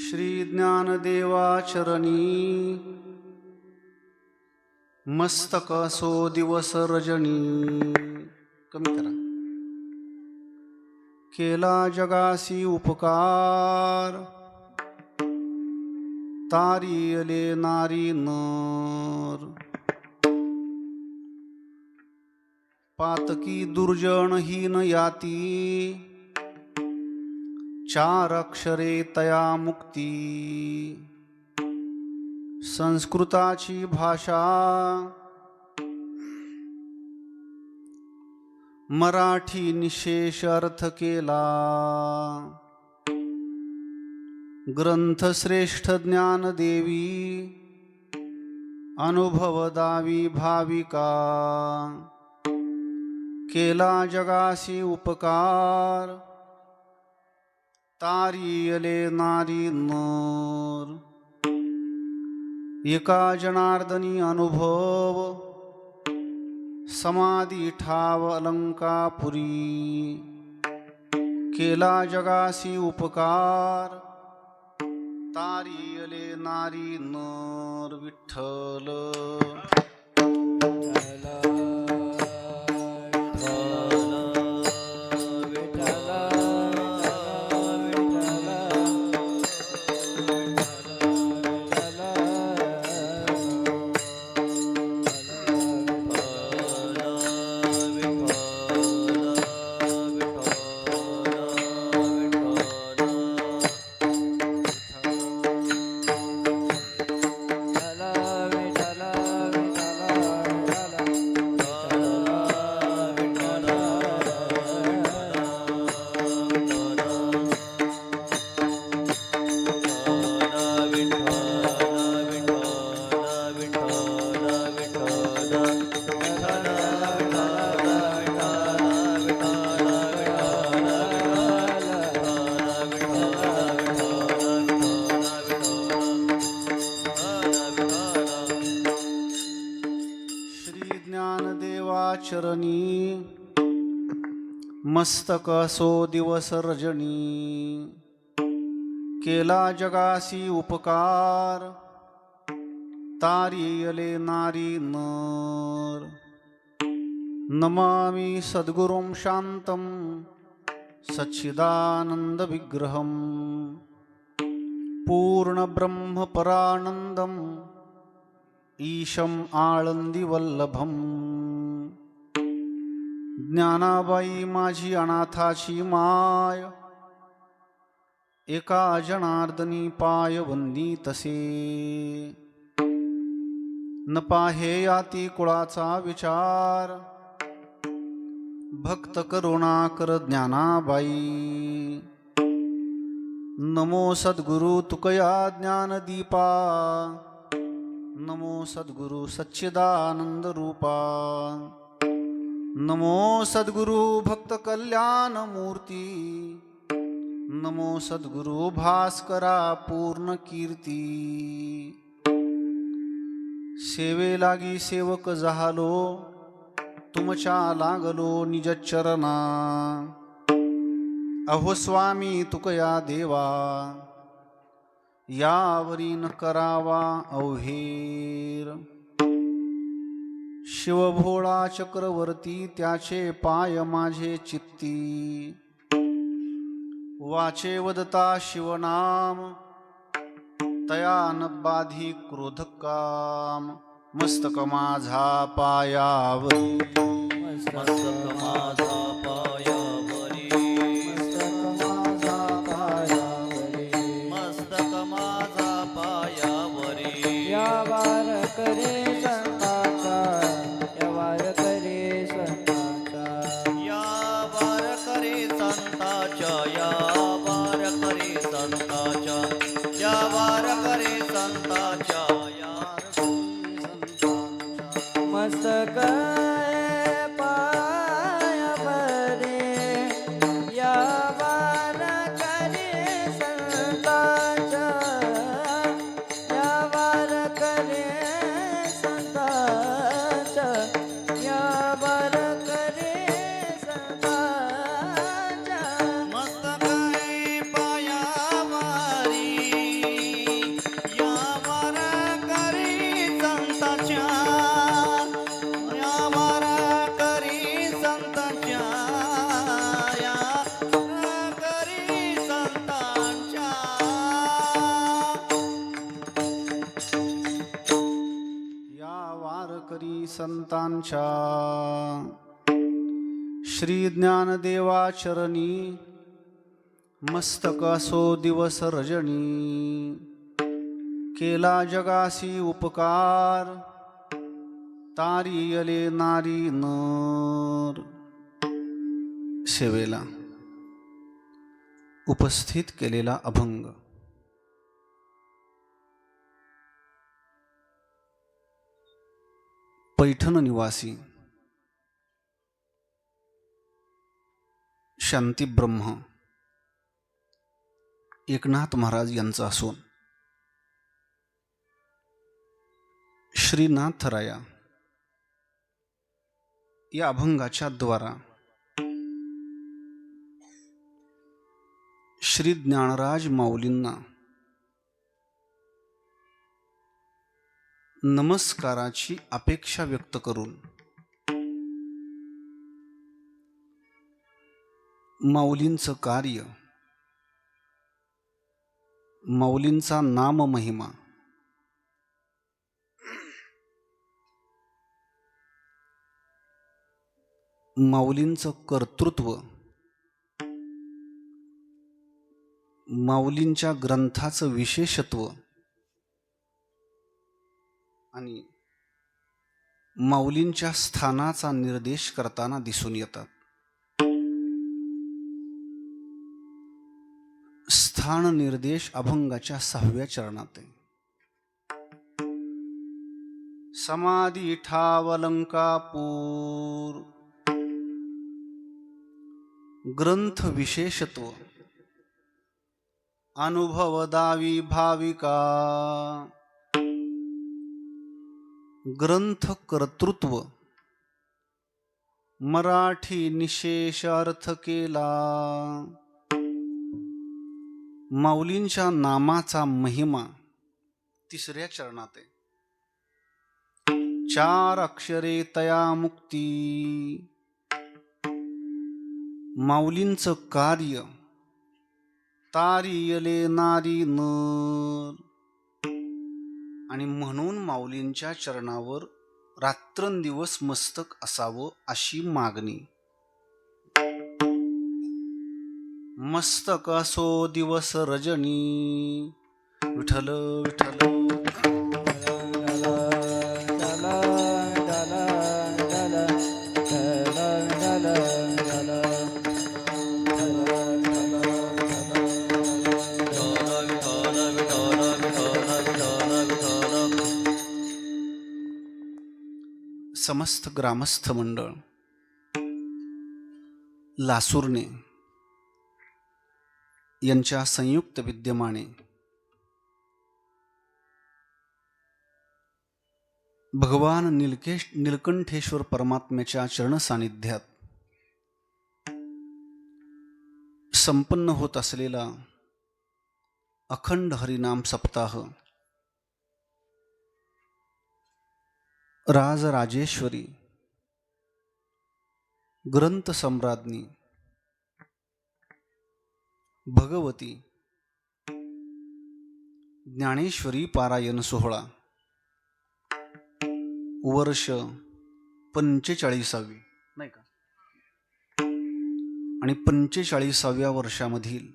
श्री ज्ञानदेवाचरणी मस्तक असो दिवस रजनी. कमी करा. केला जगासी उपकार तारियले नारी नर. पातकी दुर्जन हीन याती चार अक्षरे तया मुक्ती. संस्कृताची भाषा मराठी निशेष अर्थ केला. ग्रंथ श्रेष्ठ ज्ञानदेवी अनुभव दावी भाविका. केला जगासी उपकार तारियले नारी नर. एका जनार्दनी अनुभव समाधी ठाव अलंकापुरी. केला जगासी उपकार तारियले नारी नर. विठ्ठल चरणी मस्तक असो दिवस रजनी. केला जगासी उपकार तारियले नारी नर. नमामि सद्गुरुं शांतं सच्चिदानंद विग्रहं. पूर्ण ब्रह्म परानंदं ईशं आळंदी वल्लभं. ज्ञानाबाई माझी अनाथाची माय एका जनार्दनी पाय वंदी तसे. न पाहे याती कुळाचा विचार भक्त करुणाकर ज्ञानाबाई. नमो सद्गुरु तुकया ज्ञानदीपा. नमो सद्गुरु सच्चिदानंद रूपा. नमो सद्गुरु भक्त कल्याण मूर्ती. नमो सद्गुरु भास्करा पूर्ण कीर्ती. सेवे लागी सेवक झालो तुमच्या लागलो निज चरणा. अहो स्वामी तुकया देवा यावरी न करावा अवहेर. शिवभोळा चक्रवर्ती त्याचे पाय माझे चित्ती. वाचे वदता शिवनाम तया न बाधी क्रोधकाम. मस्तक माझा पायावरी. मस्तक माझा पायावरी. मस्तक माझा पायावरी. मस्तक माझा पायावरी. या वार करे संताचा. या वार करे संताचा. या वार करे संताच्या. या वार करे संताच्या. या वार करे संताच्या. मस्तक पायावरी. या वार करे संताचा. या वार करे संतांच्या श्री ज्ञानदेवा चरणी मस्तक असो दिवस रजनी केला जगासी उपकार तारी यले नारी नर सेवेला उपस्थित केलेला अभंग पैठण निवासी शांतीब्रह्म एकनाथ महाराज यांचा असून श्रीनाथराया या अभंगाच्या द्वारा श्री ज्ञानराज माऊलींना नमस्काराची अपेक्षा व्यक्त करून माऊलींचं कार्य, माऊलींचा नाम महिमा, माऊलींचं कर्तृत्व, माऊलींच्या ग्रंथाचं विशेषत्व आणि माऊलींच्या स्थानाचा निर्देश करताना दिसून येतात. स्थान निर्देश अभंगाच्या 6व्या चरणात आहे. समाधी ठावलंकापूर ग्रंथ विशेषत्व अनुभव दावी भाविका ग्रंथ कर्तृत्व मराठी निशेष अर्थ केला. माऊलींच्या नामाचा महिमा 3ऱ्या चरणात आहे. 4 अक्षरे तया मुक्ती माऊलींचं कार्य तारी यले नारी नर आणि म्हणून माऊलींच्या चरणावर रात्रंदिवस मस्तक असावं अशी मागणी. मस्तक असो दिवस रजनी विठ्ठल विठ्ठल समस्त ग्रामस्थ मंडळ लासूरने यांच्या संयुक्त विद्यमाने भगवान नीलकंठेश्वर परमात्म्याच्या चरण सानिध्यात संपन्न होत असलेला अखंड हरिनाम सप्ताह राजराजेश्वरी ग्रंथ सम्राज्ञी भगवती ज्ञानेश्वरी पारायण सोहळा वर्ष 45वी नाही का आणि 45व्या वर्षामधील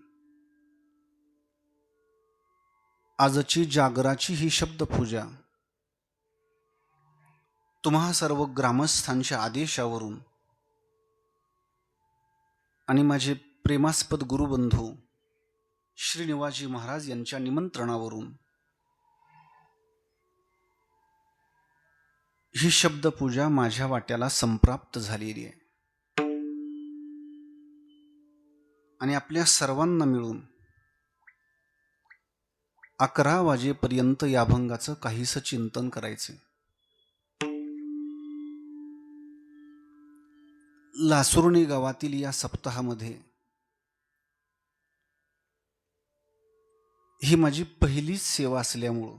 आजची जागराची ही शब्दपूजा तुम्हा सर्व ग्रामस्थांच्या आदेशावरून आणि माझे प्रेमास्पद गुरुबंधू श्रीनिवाजी महाराज यांच्या निमंत्रणावरून ही शब्दपूजा माझ्या वाट्याला संप्राप्त झालेली आहे. आणि आपल्या सर्वांना मिळून 11 वाजेपर्यंत या अभंगाचं काहीसं चिंतन करायचे. लासुर्णी गावातील या सप्ताहामध्ये ही माझी पहिलीच सेवा असल्यामुळं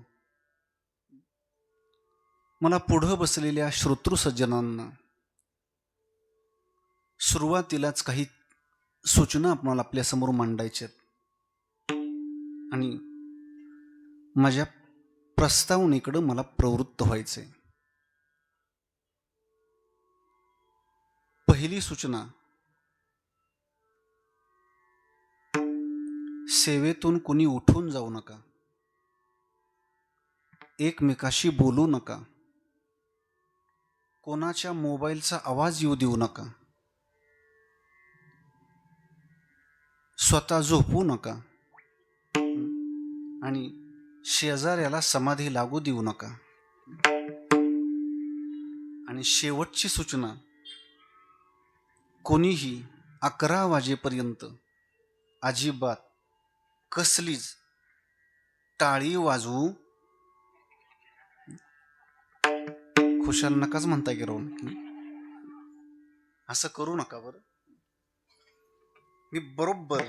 मला पुढं बसलेल्या श्रोतृसज्जनांना सुरुवातीलाच काही सूचना आपल्याला आपल्यासमोर मांडायच्या आणि माझ्या प्रस्तावनेकडं मला प्रवृत्त व्हायचे. पहिली सूचना, सेवेतून कुणी उठून जाऊ नका, एकमेकाशी बोलू नका, कोणाच्या मोबाईलचा आवाज येऊ देऊ नका, स्वतः झोपू नका आणि शेजाऱ्याला समाधी लागू देऊ नका. आणि शेवटची सूचना, कोणीही 11 वाजेपर्यंत अजिबात कसलीच टाळी वाजवू, खुशाल नकाच म्हणताय की राहून, असं करू नका. बरं, मी बरोबर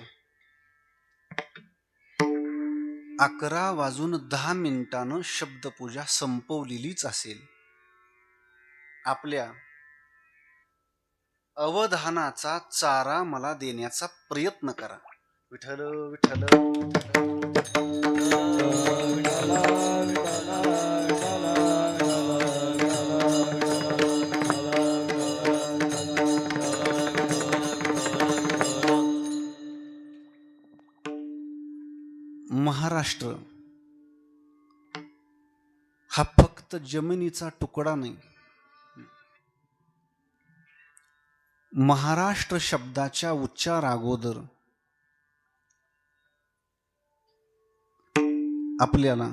11:10 शब्दपूजा संपवलेलीच असेल. आपल्या अवधानाचा चारा मला देण्याचा प्रयत्न करा. विठ्ठल विठ्ठल महाराष्ट्र हा फक्त जमिनीचा तुकडा नाही. महाराष्ट्र शब्दाच्या उच्चार अगोदर आपल्याला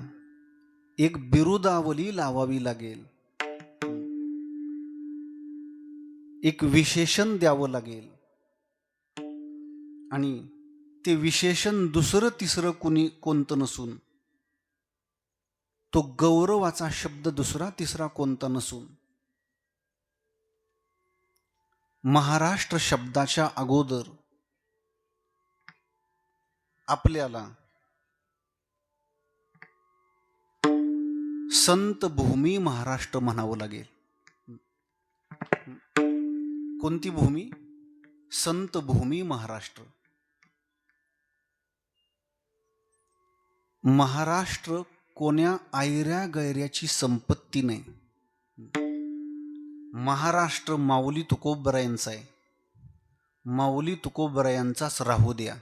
एक बिरुदावली लावावी लागेल, एक विशेषण द्यावं लागेल. आणि ते विशेषण दुसरं तिसरं कोणतं नसून, तो गौरवाचा शब्द दुसरा तिसरा कोणता नसून, महाराष्ट्र शब्दाच्या अगोदर आपल्याला संत भूमी महाराष्ट्र म्हणावं लागेल. कोणती भूमी? संत भूमी महाराष्ट्र. महाराष्ट्र कोण्या आयऱ्या गैऱ्याची संपत्ती नाही. महाराष्ट्र माऊली तुकोबरायांचा आहे. माऊली तुकोबरायांचाच राहू द्या.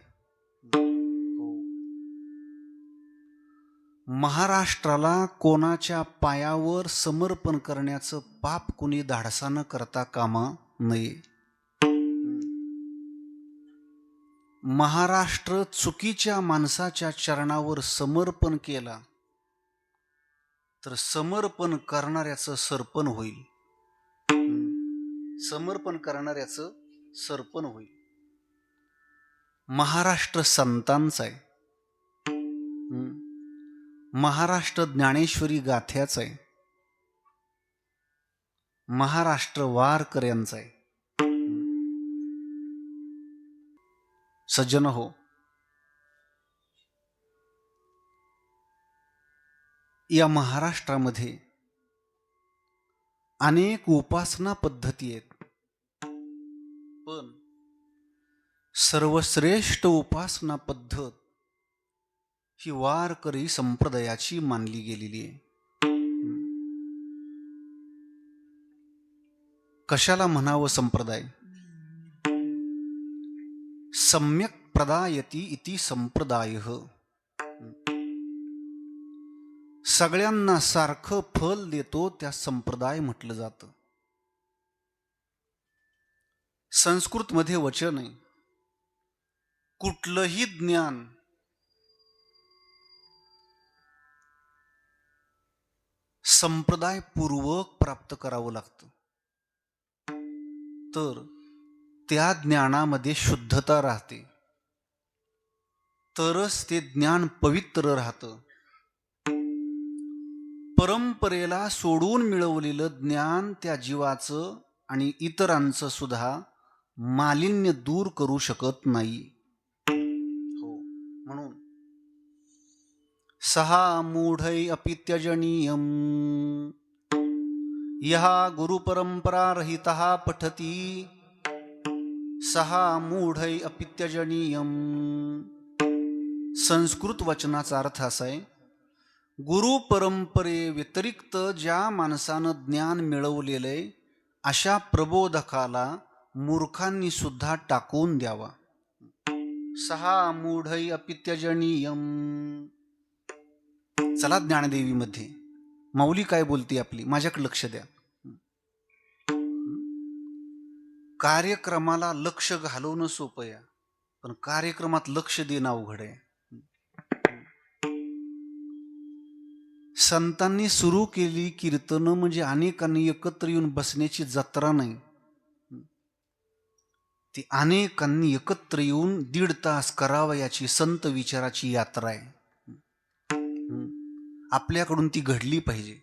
महाराष्ट्राला कोणाच्या पायावर समर्पण करण्याचं पाप कुणी धाडसानं करता कामा नये. महाराष्ट्र चुकीच्या माणसाच्या चरणावर समर्पण केला तर समर्पण करणाऱ्याचं सरपण होईल. समर्पण करणाऱ्याचं सरपण होईल. महाराष्ट्र संतांचा आहे. महाराष्ट्र ज्ञानेश्वरी गाथ्याचा आहे. महाराष्ट्र वारकऱ्यांचा आहे. सज्जन हो, या महाराष्ट्रामध्ये अनेक उपासना पद्धती आहेत, पण सर्वश्रेष्ठ उपासना पद्धत ही वारकरी संप्रदायाची मानली गेलेली आहे. कशाला म्हणावं संप्रदाय? सम्यक प्रदायती इति संप्रदायः. सगळ्यांना सारखं फल देतो त्या संप्रदाय म्हटलं जातं. संस्कृत मध्ये वचन आहे, कुठलंही ज्ञान संप्रदायपूर्वक प्राप्त करावं लागतं, तर त्या ज्ञानामध्ये शुद्धता राहते, तरच ते ज्ञान पवित्र राहतं. परंपरेला सोडून मिळवलेलं ज्ञान त्या जीवाचं आणि इतरांचं सुद्धा मालिन्य दूर करू शकत नाही. हो, म्हणून सहा मूढै अपि त्यजनीयं यः गुरुपरंपरा रहितः पठती सहा मूढै अपि त्यजनीयं. संस्कृत वचनाचा अर्थ असा आहे, गुरु परंपरे व्यतिरिक्त ज्या माणसानं ज्ञान मिळवलेलंय अशा प्रबोधकाला मूर्खांनी सुद्धा टाकून द्यावा. सहा मूढै अपित्यजनीयम. चला ज्ञानदेवीमध्ये माऊली काय बोलते आपली, माझ्याकडे लक्ष द्या. कार्यक्रमाला लक्ष घालवणं सोपं आहे, पण कार्यक्रमात लक्ष देणं अवघड आहे. संतांनी सुरू केली कीर्तनं म्हणजे अनेकांनी एकत्र येऊन बसण्याची जत्रा नाही. ती अनेकांनी एकत्र येऊन 1.5 तास करावयाची संत विचाराची यात्रा आहे. आपल्याकडून ती घडली पाहिजे.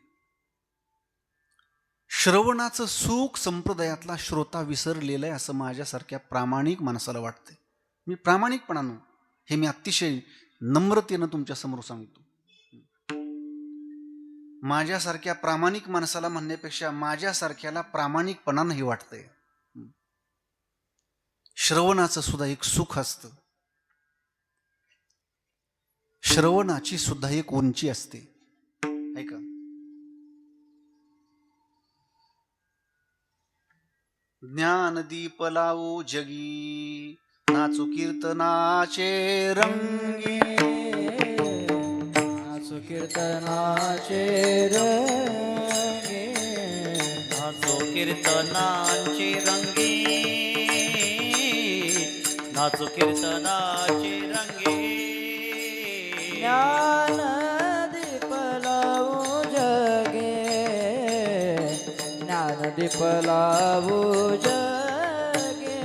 श्रवणाचं सुख संप्रदायातला श्रोता विसरलेला आहे असं माझ्यासारख्या प्रामाणिक माणसाला वाटतंय. मी प्रामाणिकपणानं हे मी अतिशय नम्रतेनं तुमच्या समोर सांगतो. माझ्यासारख्या प्रामाणिक माणसाला म्हणण्यापेक्षा माझ्यासारख्याला प्रामाणिकपणानं हे वाटतंय. श्रवणाचं सुद्धा एक सुख असतं. श्रवणाची सुद्धा एक उंची असते. ऐका, ज्ञानदीप लावू जगी, नाचू कीर्तनाचे रंगी. नाचू कीर्तनाचे रंगी, नाचो कीर्तनांची रंगी, नाचो कीर्तनाची रंगी. ज्ञानदीप लावू जगे, ज्ञानदीप लावू जगे,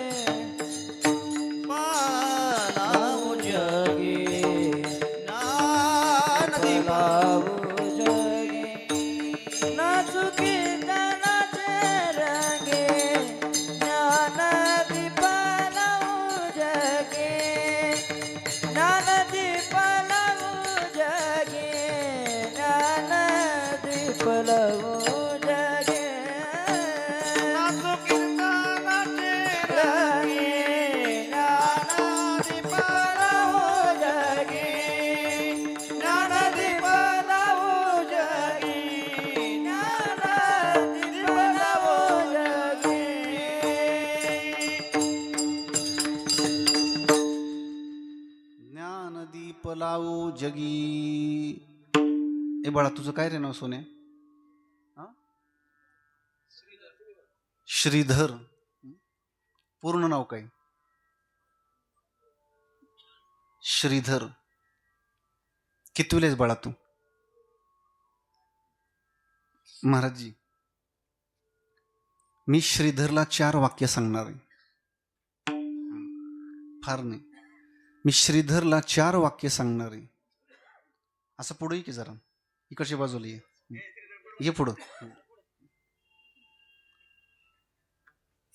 लावू जगे ज्ञानदीप लावू जगे. नाचू कीर्तनाचे रंगे, ज्ञानदीप लावू जगे, ज्ञानदीप लावू जगे, ज्ञानदीप लावू जगे. नाचो कीर्तनाचे रंगे, ज्ञानदीप लावू जगे, ज्ञानदीप लावू जगे, ज्ञानदीप लावू जगे. ज्ञानदीप लावू जगी. ए बाळा, तुझं काय रे नाव सोन्या? श्रीधर. पूर्ण नाव काय? श्रीधर. कितवीला आहेस बाळा तू? महाराजजी, मी श्रीधरला 4 वाक्य सांगणार आहे. फार नाही, मी श्रीधरला 4 वाक्य सांगणार आहे. असं पुढे ये की जरा, इकडच्या बाजूला ये पुढं.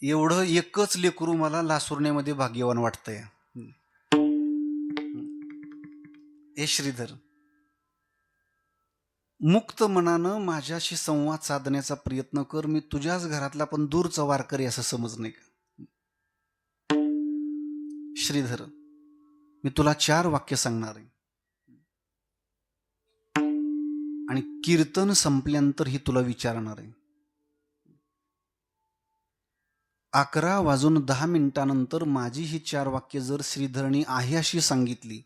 एवढं एकच लेकरू मला लासुरण्यामध्ये भाग्यवान वाटतंय. हे श्रीधर, मुक्त मनानं माझ्याशी संवाद साधण्याचा प्रयत्न कर. मी तुझ्याच घरातला पण दूरचा वारकरी असं समज नाही का? श्रीधर, मी तुला 4 वाक्य सांगणार आहे आणि कीर्तन संपल्यानंतर ही तुला विचारणार आहे. 11:10 माझी ही 4 वाक्य जर श्रीधरनी आहे अशी सांगितली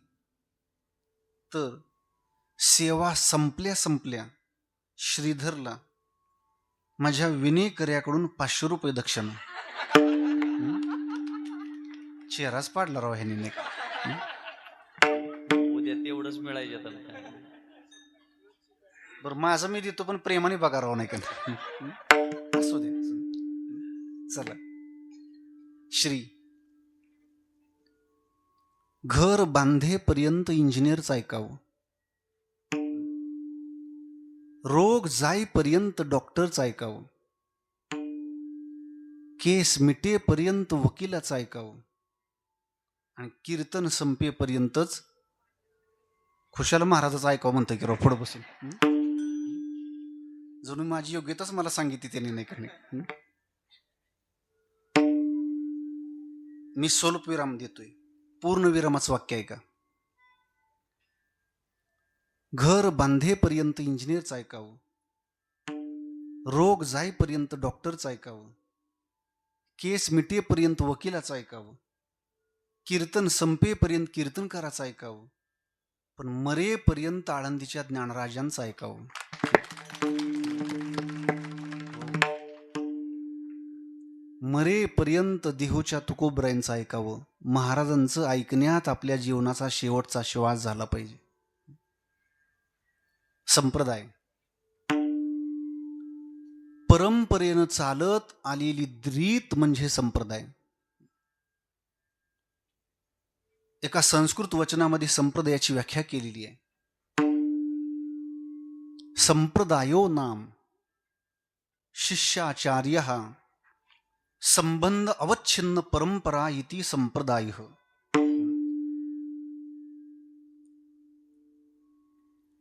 तर सेवा संपल्या श्रीधरला माझ्या विनेकऱ्याकडून 500 रुपये दक्षिणा. चेहराच पाडला राव ह्याने नाही का? उद्या तेवढंच मिळायचं आता. बरं, माझं मी देतो पण प्रेमाने बघा राव नाही का? असू दे. चला. श्री, घर बांधेपर्यंत इंजिनियरच ऐकावं, रोग जाईपर्यंत डॉक्टरच ऐकावं, केस मिटेपर्यंत वकिलाच ऐकावं आणि कीर्तन संपेपर्यंतच खुशाल महाराजच ऐकावं म्हणतं की राव पुढं बसून. जणू माझी योग्यताच मला सांगितली त्यांनी नाही करणे. मी स्वल्प विराम देतोय, पूर्ण विरामाचं वाक्य आहे का? घर बांधेपर्यंत इंजिनियरच ऐकावं, रोग जाईपर्यंत डॉक्टरच ऐकावं, केस मिटेपर्यंत वकिलाचं ऐकावं, कीर्तन संपेपर्यंत कीर्तनकाराचं ऐकावं, पण मरेपर्यंत आळंदीच्या ज्ञानराजांचं ऐकावं. मरेपर्यंत देहूच्या तुकोबरायांचं ऐकावं. महाराजांचं ऐकण्यात आपल्या जीवनाचा शेवटचा श्वास झाला पाहिजे. संप्रदाय परंपरेनं चालत आलेली रीत म्हणजे संप्रदाय. एका संस्कृत वचनामध्ये संप्रदायाची व्याख्या केलेली आहे. संप्रदायो नाम शिष्याचार्य संबंध अवच्छिन्न परंपरा इति संप्रदाय.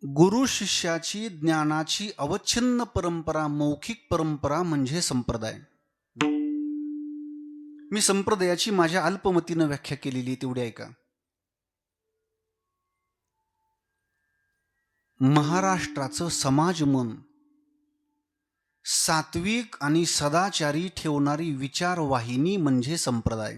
गुरु शिष्याची ज्ञानाची अवच्छिन्न परंपरा, मौखिक परंपरा म्हणजे संप्रदाय. मी संप्रदायाची माझ्या अल्पमतीनं व्याख्या केलेली तेवढी ऐका. महाराष्ट्राचं समाज मन सात्विक आणि सदाचारी ठेवणारी विचारवाहिनी म्हणजे संप्रदाय.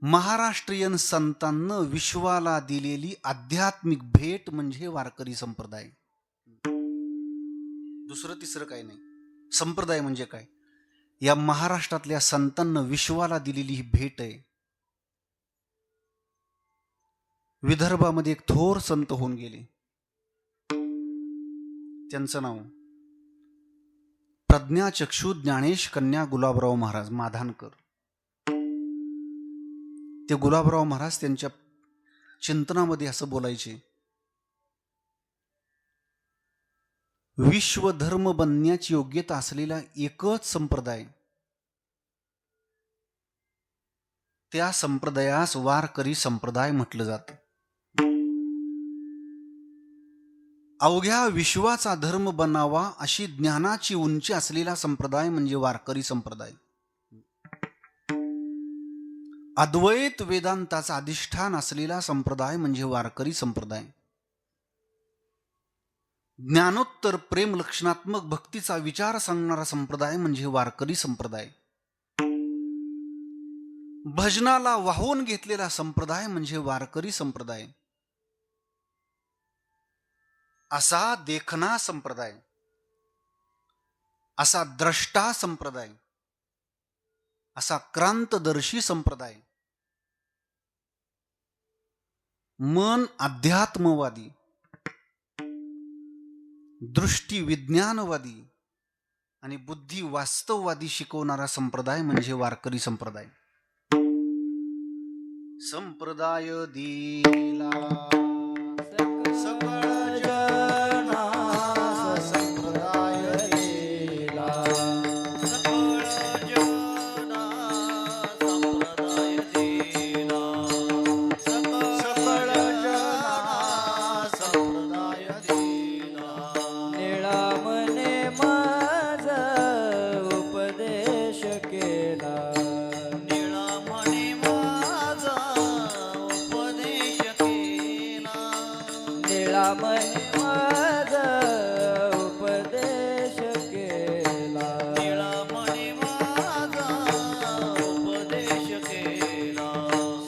महाराष्ट्रीयन संतांना विश्वाला दिलेली आध्यात्मिक भेट म्हणजे वारकरी संप्रदाय. दुसरं तिसरं काही नाही. संप्रदाय म्हणजे काय? या महाराष्ट्रातल्या संतांना विश्वाला दिलेली ही भेट आहे. विदर्भामध्ये एक थोर संत होऊन गेले. त्यांचं नाव प्रज्ञाचक्षु ज्ञानेश कन्या गुलाबराव महाराज माधानकर. ते गुलाबराव महाराज त्यांच्या चिंतनामध्ये असं बोलायचे, विश्वधर्म बनण्याची योग्यता असलेला एकच संप्रदाय, त्या संप्रदायास वारकरी संप्रदाय म्हटलं जातं. अवघ्या विश्वाचा धर्म बनावा अशी ज्ञानाची उंची असलेला संप्रदाय म्हणजे वारकरी संप्रदाय. अद्वैत वेदांताचा अधिष्ठान असलेला संप्रदाय म्हणजे वारकरी संप्रदाय. ज्ञानोत्तर प्रेम लक्षणात्मक भक्तीचा विचार सांगणारा संप्रदाय म्हणजे वारकरी संप्रदाय. भजनाला वाहून घेतलेला संप्रदाय म्हणजे वारकरी संप्रदाय. असा देखना संप्रदाय, असा द्रष्टा संप्रदाय, असा क्रांतदर्शी संप्रदाय, मन अध्यात्मवादी, दृष्टी विज्ञानवादी आणि बुद्धी वास्तववादी शिकवणारा संप्रदाय म्हणजे वारकरी संप्रदाय. संप्रदाय दिला सकळ जना, संप्रदाय दिला सकळ जना संप्रदाय दिला, सकळ जना संप्रदाय दिला. निळा मने माझा उपदेश केला, निळा म्हणे माझा उपदेश केला, निळा मने माझा उपदेश केला. निळा म्हणे माझा उपदेश केला.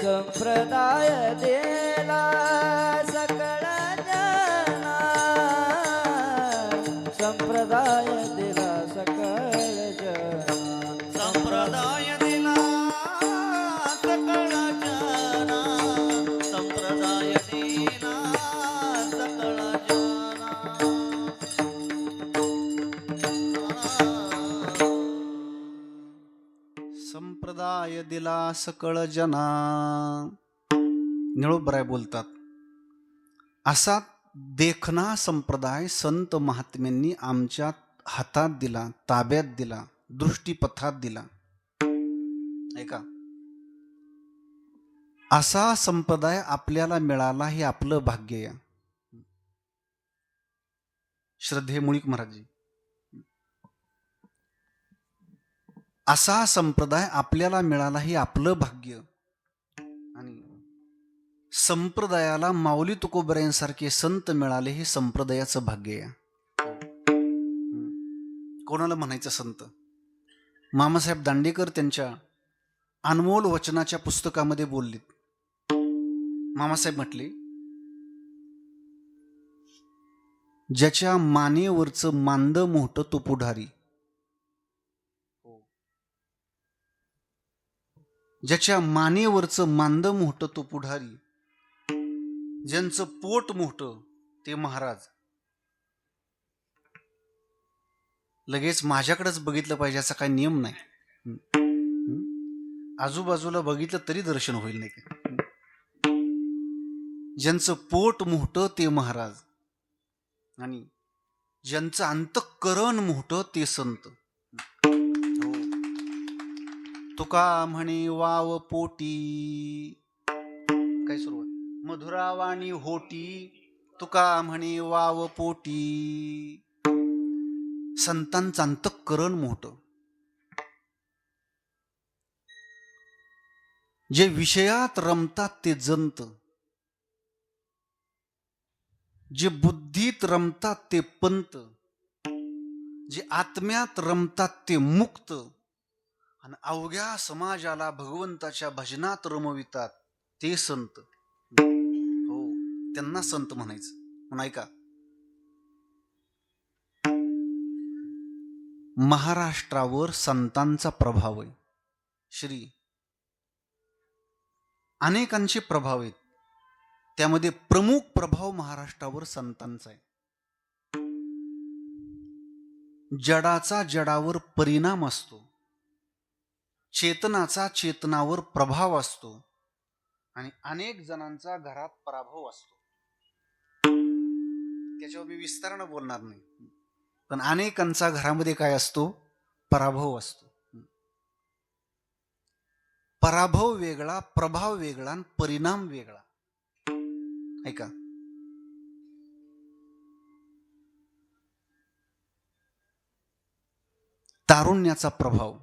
संप्रदाय दिला सकळ जना, संप्रदाय दिला सकळ जना. संप्रदाय दिला सकळ जना, संप्रदाय दिला सकळ जना. संप्रदाय दिला सकळ जना. निळोबराय बोलतात, असा देखना संप्रदाय संत महात्म्यांनी आमच्या हातात दिला, ताब्यात दिला, दृष्टीपथात दिला. ऐका, असा संप्रदाय आपल्याला मिळाला हे आपलं भाग्य आहे. श्रद्धे मुळीक महाराजजी, असा संप्रदाय आपल्याला मिळाला हे आपलं भाग्य. आणि संप्रदायाला माऊली तुकोबरायांसारखे संत मिळाले हे संप्रदायाचं भाग्य आहे. कोणाला म्हणायचं संत? मामासाहेब दांडेकर त्यांच्या अनमोल वचनाच्या पुस्तकामध्ये बोललेत. मामासाहेब म्हटले, ज्याच्या मानेवरचं मांद मोठं तो पुढारी. ज्याच्या मानेवरचं मांद मोठं तो पुढारी, ज्यांचं पोट मोठं ते महाराज. लगेच माझ्याकडेच बघितलं पाहिजे असा काही नियम नाही. आजूबाजूला बघितलं तरी दर्शन होईल नाही का? ज्यांचं पोट मोठं ते महाराज आणि ज्यांचं अंतःकरण मोठं ते संत. हो. तुका म्हणे वाव पोटी, काय सुरुवात? मधुरावाणी होटी, तुका म्हणे वाव पोटी. संतांचं अंतःकरण मोठं. जे विषयात रमतात ते जंत, जे बुद्धीत रमतात ते पंत, जे आत्म्यात रमतात ते मुक्त, आणि अवघ्या समाजाला भगवंताच्या भजनात रमवितात ते संत. हो, त्यांना संत म्हणायचं. म्हणून ऐका, महाराष्ट्रावर संतांचा प्रभाव आहे. श्री अनेकांचे प्रभाव आहेत, त्यामध्ये प्रमुख प्रभाव महाराष्ट्रावर संतांचा आहे. जडाचा जडावर परिणाम असतो, चेतनाचा चेतनावर प्रभाव असतो, आणि अनेक जणांचा घरात पराभव असतो. त्याच्यावर मी विस्तारानं बोलणार नाही, पण अनेकांचा घरामध्ये काय असतो? पराभव असतो. पराभव वेगळा, प्रभाव वेगळा, आणि परिणाम वेगळा. ऐका, तारुण्याचा प्रभाव,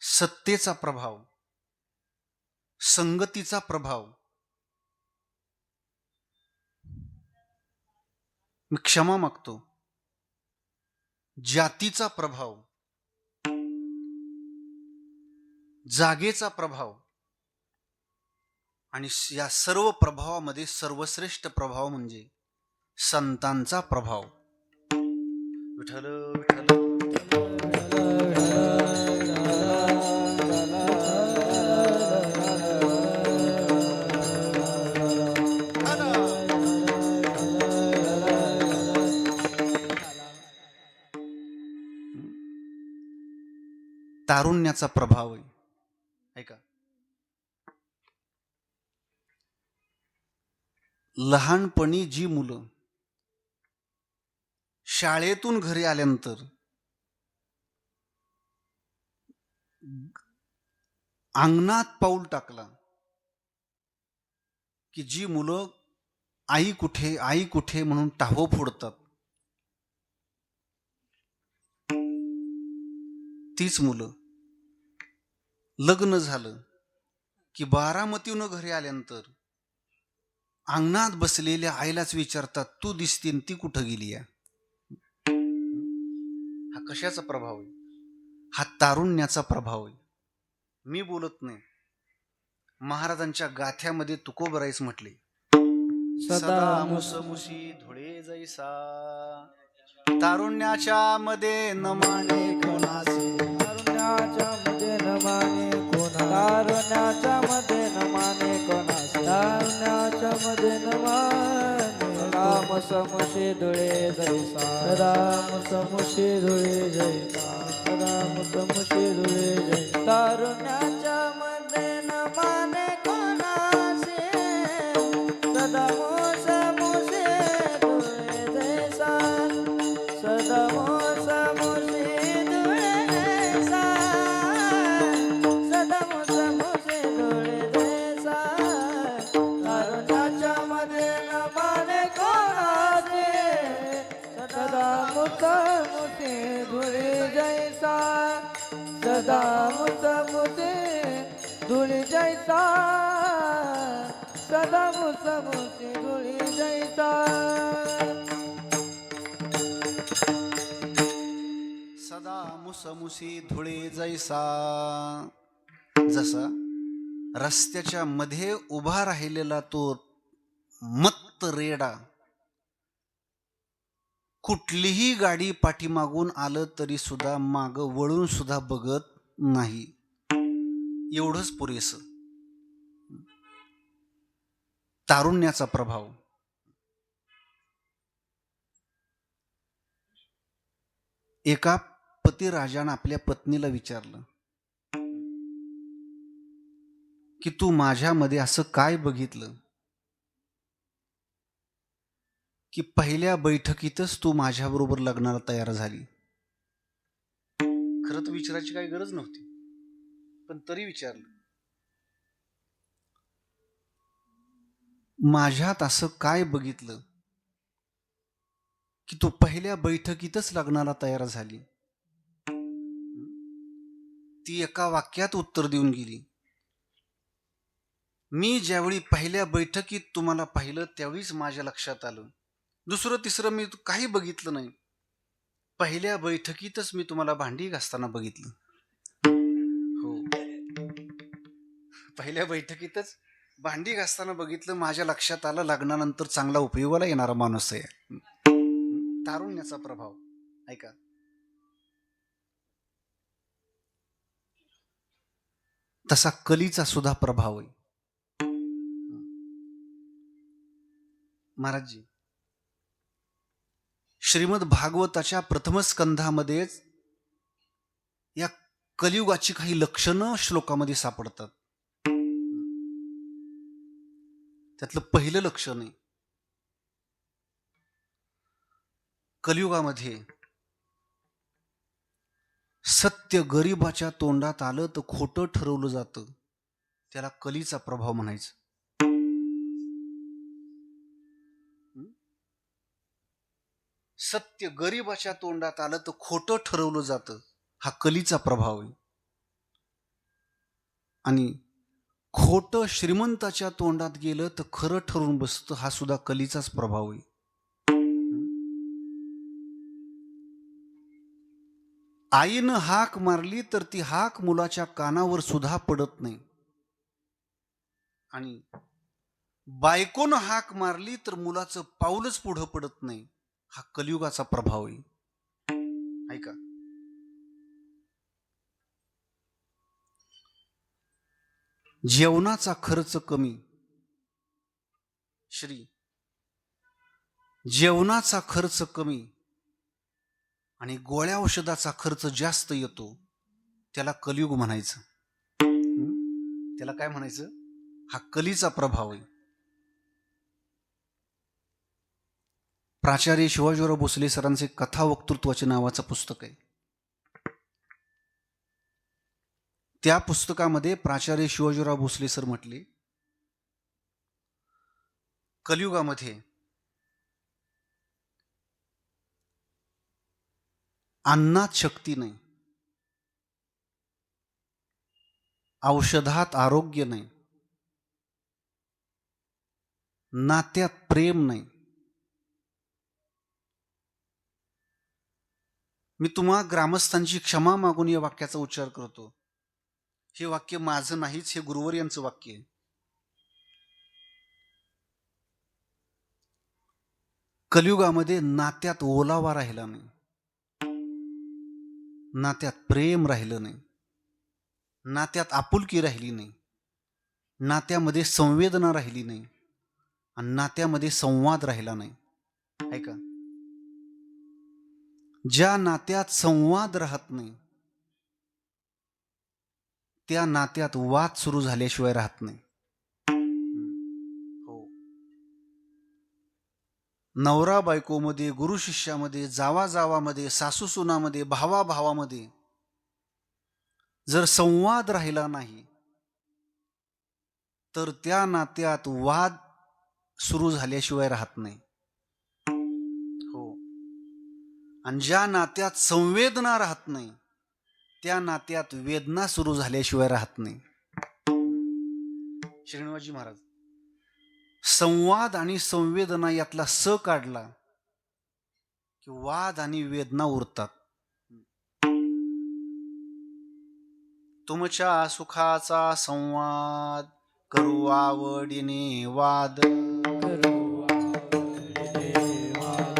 सत्तेचा प्रभाव, संगतीचा प्रभाव, मी क्षमा मागतो, जातीचा प्रभाव, जागेचा प्रभाव, आणि या सर्व प्रभावामध्ये सर्वश्रेष्ठ प्रभाव म्हणजे संतांचा प्रभाव. विठ्ठल विठ्ठल. तारुण्याचा प्रभाव आहे. ऐका, लहानपणी जी मुलं शाळेतून घरी आल्यानंतर अंगणात पाऊल टाकला की जी मुलं आई कुठे आई कुठे म्हणून टाहो फोडतात, तीच मुलं लग्न झालं की बारामतीहून घरी आल्यानंतर अंगणात बसलेल्या आईलाच विचारतात, तू दिसतीन ती कुठं गेली आहे? हा कशाचा प्रभाव आहे? हा तारुण्याचा प्रभाव आहे. मी बोलत नाही, महाराजांच्या गाथ्यामध्ये तुकोबराईच म्हटले, सदा मुसमुशी धुळे जैसा, तारुण्याच्या मध्ये न माने कोणाचे, तारुण्याच्या मध्ये न माने कोणा, तारुण्याच्या मध्ये न माने कोणाचे, तारुण्याच्या मध्ये न माने राम समुशी धुळे जैसा, राम समुशी धुळे जैसा, राम समुशी धुळे जैसा. तारुण्याच्या मध्ये न माने कोणाचे, सदा समुशी धुळे जैसा, सदा समुशी धुळे जैसा, सदा समुशी धुळे जैसा. तारुण्याच्या मध्ये न माने कोणाचे, सदा मुसमुशी धुळे जैसा, सदा मुसमुशी धुळे जैसा, सदा मुसमुशी धुळे जैसा. मुसमुसी धुळे जैसा. जसा रस्त्याच्या मध्ये उभा राहिलेला तो मत्त रेडा, कुठलीही गाडी पाठीमागून आलं तरी सुद्धा माग वळून सुद्धा बघत नाही, एवढंच पुरेसं. तारुण्याचा प्रभाव. एका पतिराजानं आपल्या पत्नीला विचारलं की तू माझ्यामध्ये असं काय बघितलं की पहिल्या बैठकीतच तू माझ्याबरोबर लग्नाला तयार झाली. खरं तर विचारायची काही गरज नव्हती, पण तरी विचारलं. माझ्यात असं काय बघितलं की तू पहिल्या बैठकीतच लग्नाला तयार झाली. ती एका वाक्यात उत्तर देऊन गेली, मी ज्यावेळी पहिल्या बैठकीत तुम्हाला पाहिलं त्यावेळीच माझ्या लक्षात आलं, दुसरं तिसरं मी काही बघितलं नाही, पहिल्या बैठकीतच मी तुम्हाला भांडी घासताना बघितलं. हो, पहिल्या बैठकीतच भांडी घासताना बघितलं, माझ्या लक्षात आलं लग्नानंतर चांगला उपयोगाला येणारा माणूस आहे. तारुण्याचा प्रभाव. ऐका, तसा कलीचा सुद्धा प्रभाव आहे. महाराजजी, श्रीमद भागवताच्या प्रथम स्कंधामध्येच या कलियुगाची काही लक्षणं श्लोकामध्ये सापडतात. त्यातलं पहिलं लक्षण आहे, कलियुगामध्ये सत्य गरिबाच्या तोंडात आलं तर खोटं ठरवलं जातं, त्याला कलीचा प्रभाव म्हणायचं. सत्य गरिबाच्या तोंडात आलं तर खोटं ठरवलं जातं, हा कलीचा प्रभाव आहे. आणि खोटं श्रीमंताच्या तोंडात गेलं तर खरं ठरून बसतं, हा सुद्धा कलीचाच प्रभाव आहे. आईनं हाक मारली तर ती हाक मुलाच्या कानावर सुद्धा पडत नाही, आणि बायकोनं हाक मारली तर मुलाचं पाऊलच पुढं पडत नाही, हा कलियुगाचा प्रभाव आहे. ऐका, जेवणाचा खर्च कमी. जेवणाचा खर्च कमी आणि गोळ्या औषधाचा खर्च जास्त येतो, त्याला कलियुग म्हणायचं. त्याला काय म्हणायचं? हा कलीचा प्रभाव आहे. प्राचार्य शिवाजीराव भोसले सरांचे कथा वक्तृत्वाचे नावाचं पुस्तक आहे. त्या पुस्तकामध्ये प्राचार्य शिवाजीराव भोसले सर म्हटले, कलियुगामध्ये अन्नात शक्ती नाही, औषधात आरोग्य नाही, नात्यात प्रेम नाही. मी तुम्हा ग्रामस्थांची क्षमा मागून या वाक्याचा उच्चार करतो. हे वाक्य माझं नाहीच, हे गुरुवर यांचं वाक्य आहे. कलियुगामध्ये नात्यात ओलावा राहिला नाही, नात्यात प्रेम राहिलं नाही, नात्यात आपुलकी राहिली नाही, नात्यामध्ये संवेदना राहिली नाही, आणि नात्यामध्ये संवाद राहिला नाही. ऐका, ज्या नात्यात संवाद राहत नाही त्या नात्यात वाद सुरू झाल्याशिवाय राहत नाही. हो, नवरा बायकोमध्ये, गुरु शिष्यामध्ये, जावा जावामध्ये, सासू सुनामध्ये, भावा भावामध्ये जर संवाद राहिला नाही तर त्या नात्यात वाद सुरू झाल्याशिवाय राहत नाही. हो, आणि ज्या नात्यात संवेदना राहत नाही त्या नात्यात वेदना सुरू झाल्याशिवाय राहत नाही. श्रीनिवासजी महाराज, संवाद आणि संवेदना यातला स काढला की वाद आणि वेदना उरतात. तुमच्या सुखाचा संवाद करू आवडीने वाद. करू आवडीने वाद,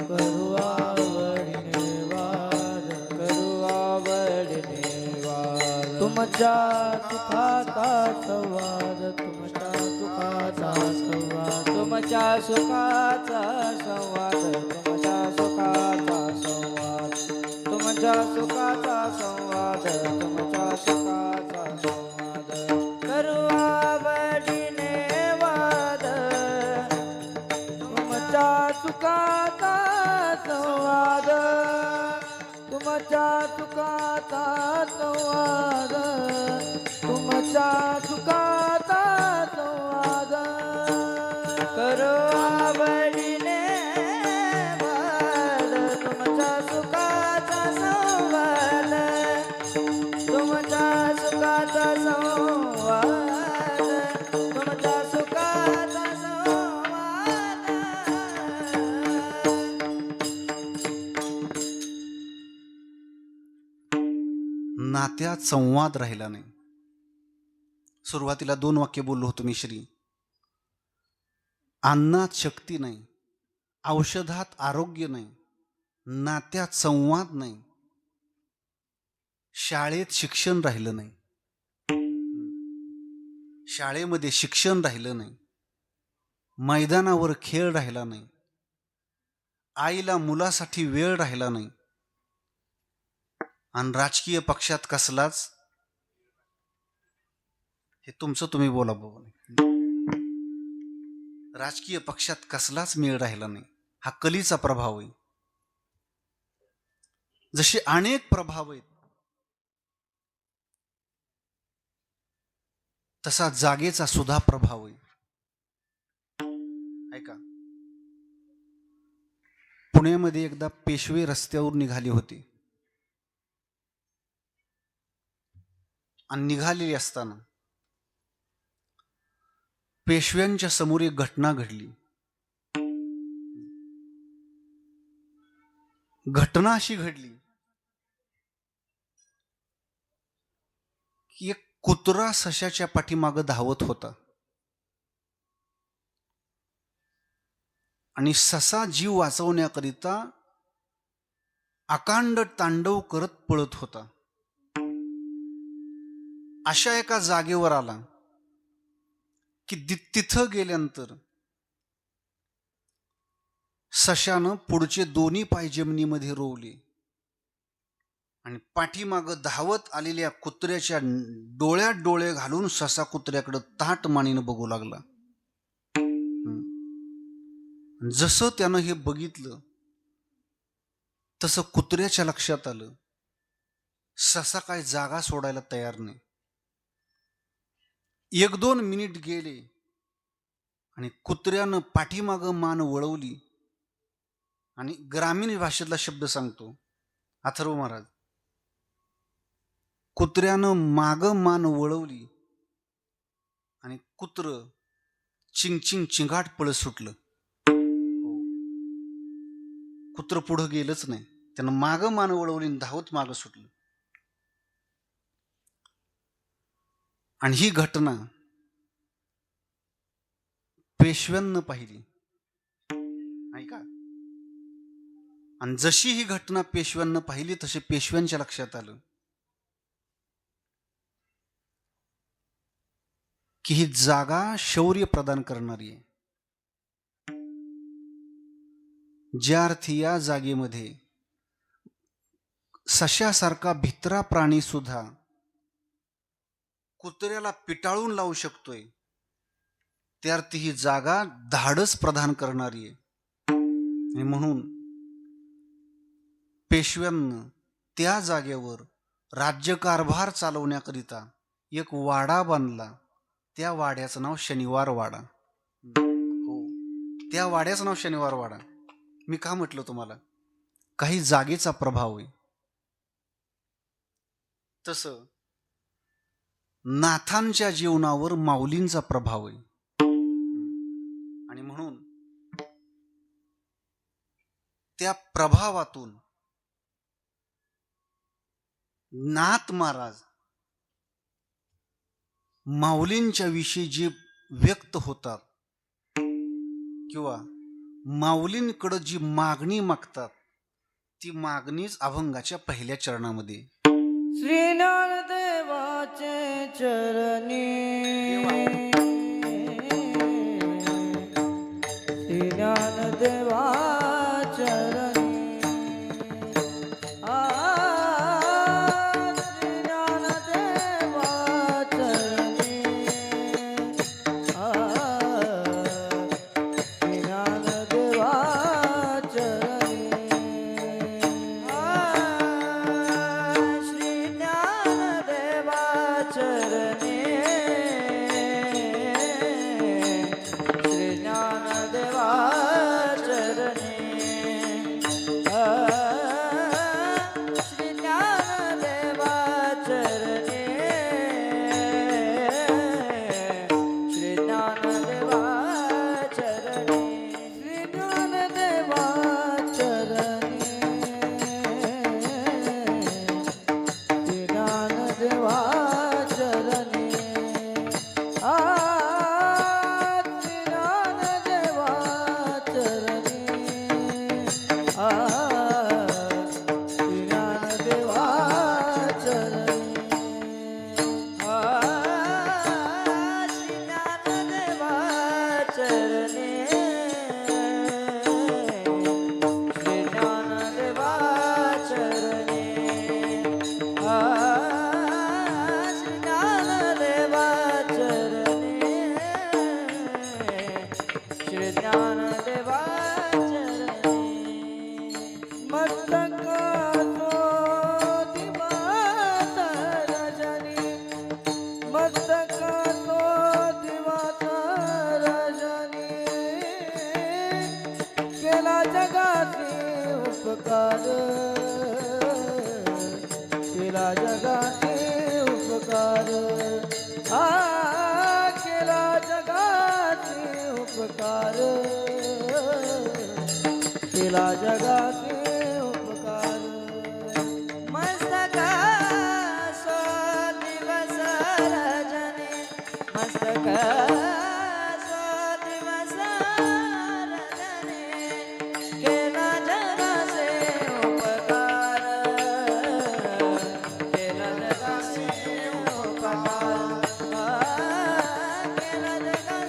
करू आवडीने वाद, करू आवडीने वाद. तुमच्या सुखाचा संवाद, तुमच्या सुखाचा संवाद, तुमच्या सुखाचा संवाद, तुमच्या सुखाचा संवाद, तुमच्या सुखाचा संवाद, तुमच्या सुखाचा संवाद. करू आवडीने वाद, तुमच्या सुखाचा संवाद, तुमच्या सुखाचा संवाद, तुमच्या सुखाचा संवाद. करू आवडीने वाद, तुमच्या सुखाचा संवाद, तुमच्या सुखाचा संवाद, तुमच्या सुखाचा संवाद. नात्यात संवाद राहिला नाही. सुरुवातीला 2 वाक्य बोललो होतो मी श्री. अन्नात शक्ती नाही, औषधात आरोग्य नाही, नात्यात संवाद नाही, शाळेत शिक्षण राहिलं नाही, शाळेमध्ये शिक्षण राहिलं नाही, मैदानावर खेळ राहिला नाही, आईला मुलासाठी वेळ राहिला नाही, आणि राजकीय पक्षात कसलाच, हे तुमचं तुम्ही बोला बाबा, राजकीय पक्षात कसलाच मेळ राहिला नाही. हा कलीचा प्रभाव आहे. जसे अनेक प्रभाव आहेत तसा जागेचा सुद्धा प्रभाव आहे. ऐका, पुण्यामध्ये एकदा पेशवे रस्त्यावर निघाले होते आणि निघालेली असताना पेशव्यांच्या समोर एक घटना घडली. घटना अशी घडली की एक कुत्रा सशाच्या पाठीमागे धावत होता आणि ससा जीव वाचवण्याकरिता अकांड तांडव करत पळत होता. अशा एका जागेवर आला की तिथं गेल्यानंतर सशानं पुढचे दोन्ही पाय जमिनीमध्ये रोवले आणि पाठीमागं धावत आलेल्या कुत्र्याच्या डोळ्यात डोळे घालून ससा कुत्र्याकडे ताट मानेनं बघू लागला. जसं त्यानं हे बघितलं तसं कुत्र्याच्या लक्षात आलं ससा काय जागा सोडायला तयार नाही. 1-2 मिनिट गेले आणि कुत्र्यानं पाठीमागं मान वळवली आणि ग्रामीण भाषेतला शब्द सांगतो अथर्व महाराज. कुत्र्यानं मागं मान वळवली आणि कुत्र चिंग चिंगाट पळत सुटलं. कुत्र पुढं गेलंच नाही, त्यानं मागं मान वळवली आणि धावत मागं सुटलं. आणि ही घटना पेशव्यांना पाहिली. ऐका, आणि जशी ही घटना पेशव्यांना पाहिली तसे पेशव्यांच्या लक्षात आलं की ही जागा शौर्य प्रदान करणारी आहे. ज्या अर्थी या जागेमध्ये सशासारखा भित्रा प्राणी सुद्धा कुत्र्याला पिटाळून लावू शकतोय, त्या अर्थी ही जागा धाडस प्रदान करणारी आहे. आणि म्हणून पेशव्यांना त्या जागेवर राज्यकारभार चालवण्याकरिता एक वाडा बांधला. त्या वाड्याचं नाव शनिवार वाडा. हो, त्या वाड्याचं नाव शनिवार वाडा. मी का म्हटलं तुम्हाला, काही जागेचा प्रभाव आहे. तसं नाथांच्या जीवनावर माऊलींचा प्रभाव आहे. आणि म्हणून त्या प्रभावातून नाथ महाराज माऊलींच्या विषयी जे व्यक्त होतात किंवा माऊलींकडं जी मागणी मागतात ती मागणीच अभंगाच्या पहिल्या चरणामध्ये. श्री ज्ञानदेवाचे चरणी श्री ज्ञानदेवा चरणी श्री ज्ञानदेवा चरणी श्री ज्ञानदेवा चरणी श्री ज्ञानदेवा चरणी श्री ज्ञानदेवा चरणी श्री ज्ञानदेवा चरणी श्री ज्ञानदेवा चरणी श्री ज्ञानदेवा चरणी श्री ज्ञानदेवा चरणी श्री ज्ञानदेवा चरणी श्री ज्ञानदेवा चरणी श्री ज्ञानदेवा चरणी श्री ज्ञानदेवा चरणी श्री ज्ञानदेवा चरणी श्री ज्ञानदेवा चरणी मस्तकासो दिवास रजनी मस्तकासो दिवास रजनी केला जगाची उपकार केला जगाची उपकार केला जगाची उपकार केला जगाची उपकार मस्तकासो दिवस रजनी मस्तकासो दिवस रजनी केला जगाचे उपकार केला जगाचे उपकार केला जगाचे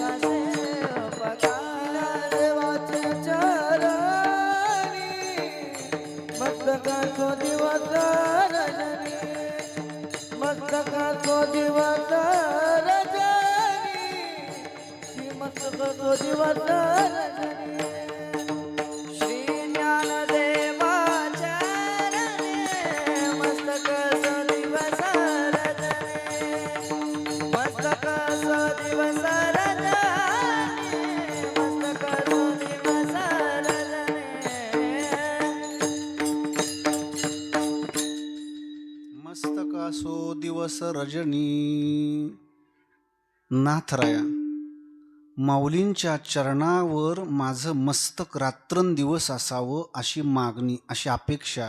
उपकार केला जगाचे उपकार देवाचे चरणी मस्तकासो दिवस रजनी मस्तकासो दिवस रजनी श्री मस्तकासो दिवस रजनी श्री ज्ञानदेवा चरणी मस्तकासो दिवस रजनी मस्तकासो दिवस रजनी मस्तकासो दिवस रजनी मस्तकासो दिवस रजनी. नाथराया, माऊलींच्या चरणावर माझं मस्तक रात्रंदिवस असावं अशी मागणी, अशी अपेक्षा,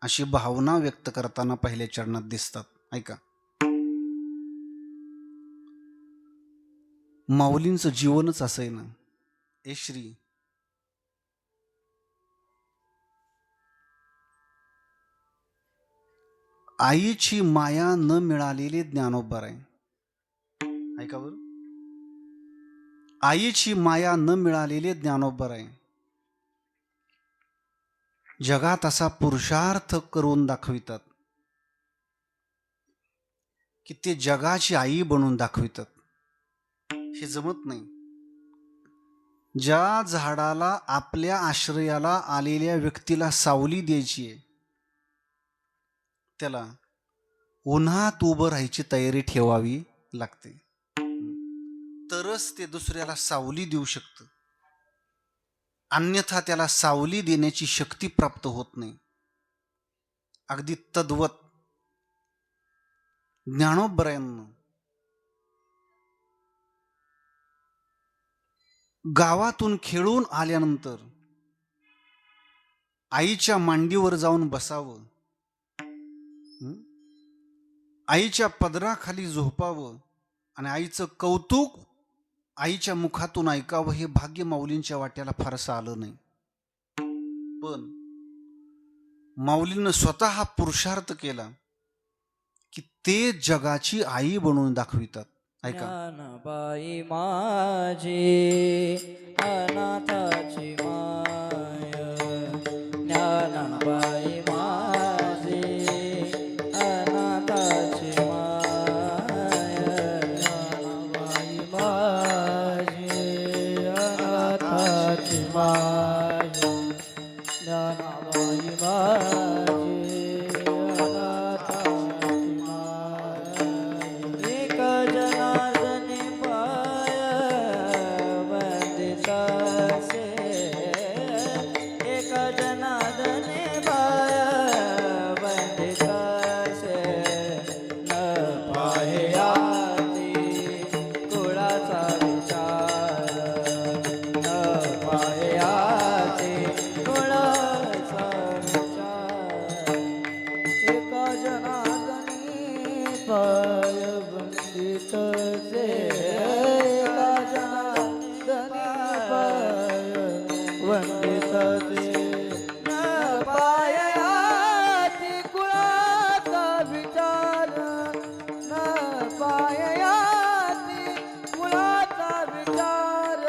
अशी भावना व्यक्त करताना पहिल्या चरणात दिसतात. ऐका, माऊलींचं जीवनच असं आहे ना. ए श्री, आईची माया न मिळालेले ज्ञानोबराय. ऐका बरं, आईची माया न मिळालेले ज्ञानोबराय जगात असा पुरुषार्थ करून दाखवितात की ते जगाची आई बनवून दाखवितात. हे जमत नाही. ज्या झाडाला आपल्या आश्रयाला आलेल्या व्यक्तीला सावली द्यायची आहे त्याला उन्हात उभं राहायची तयारी ठेवावी लागते, तरच ते दुसऱ्याला सावली देऊ शकतं. अन्यथा त्याला सावली देण्याची शक्ती प्राप्त होत नाही. अगदी तद्वत ज्ञानोबरायांना गावातून खेळून आल्यानंतर आईच्या मांडीवर जाऊन बसावं आईच्या पदराखाली झोपावं आणि आईचं कौतुक आईच्या मुखातून ऐकावं हे भाग्य माऊलींच्या वाट्याला फारसं आलं नाही. पण माऊलींनं स्वतः हा पुरुषार्थ केला की ते जगाची आई बनवून दाखवितात. ऐका. ज्ञानबाई माझी अनाथाची माय, ज्ञानबाई माझी अनाथाची माय, ज्ञानबाई माझी अनाथाची माय, ज्ञानबाई माझी अनाथाची माय. एक जनार्दनी पाय वंदितासे, एक जनार्दनी पाय वंदितासे, न पाहे आती कुळाचा विचार, न पाहे आती कुळाचा विचार. एका जनार्दनी पाय वंदितसे, एका जनार्दनी पाय वंदितसे, न पाय आती कुळाचा विचार, न पाय आती कुळाचा विचार.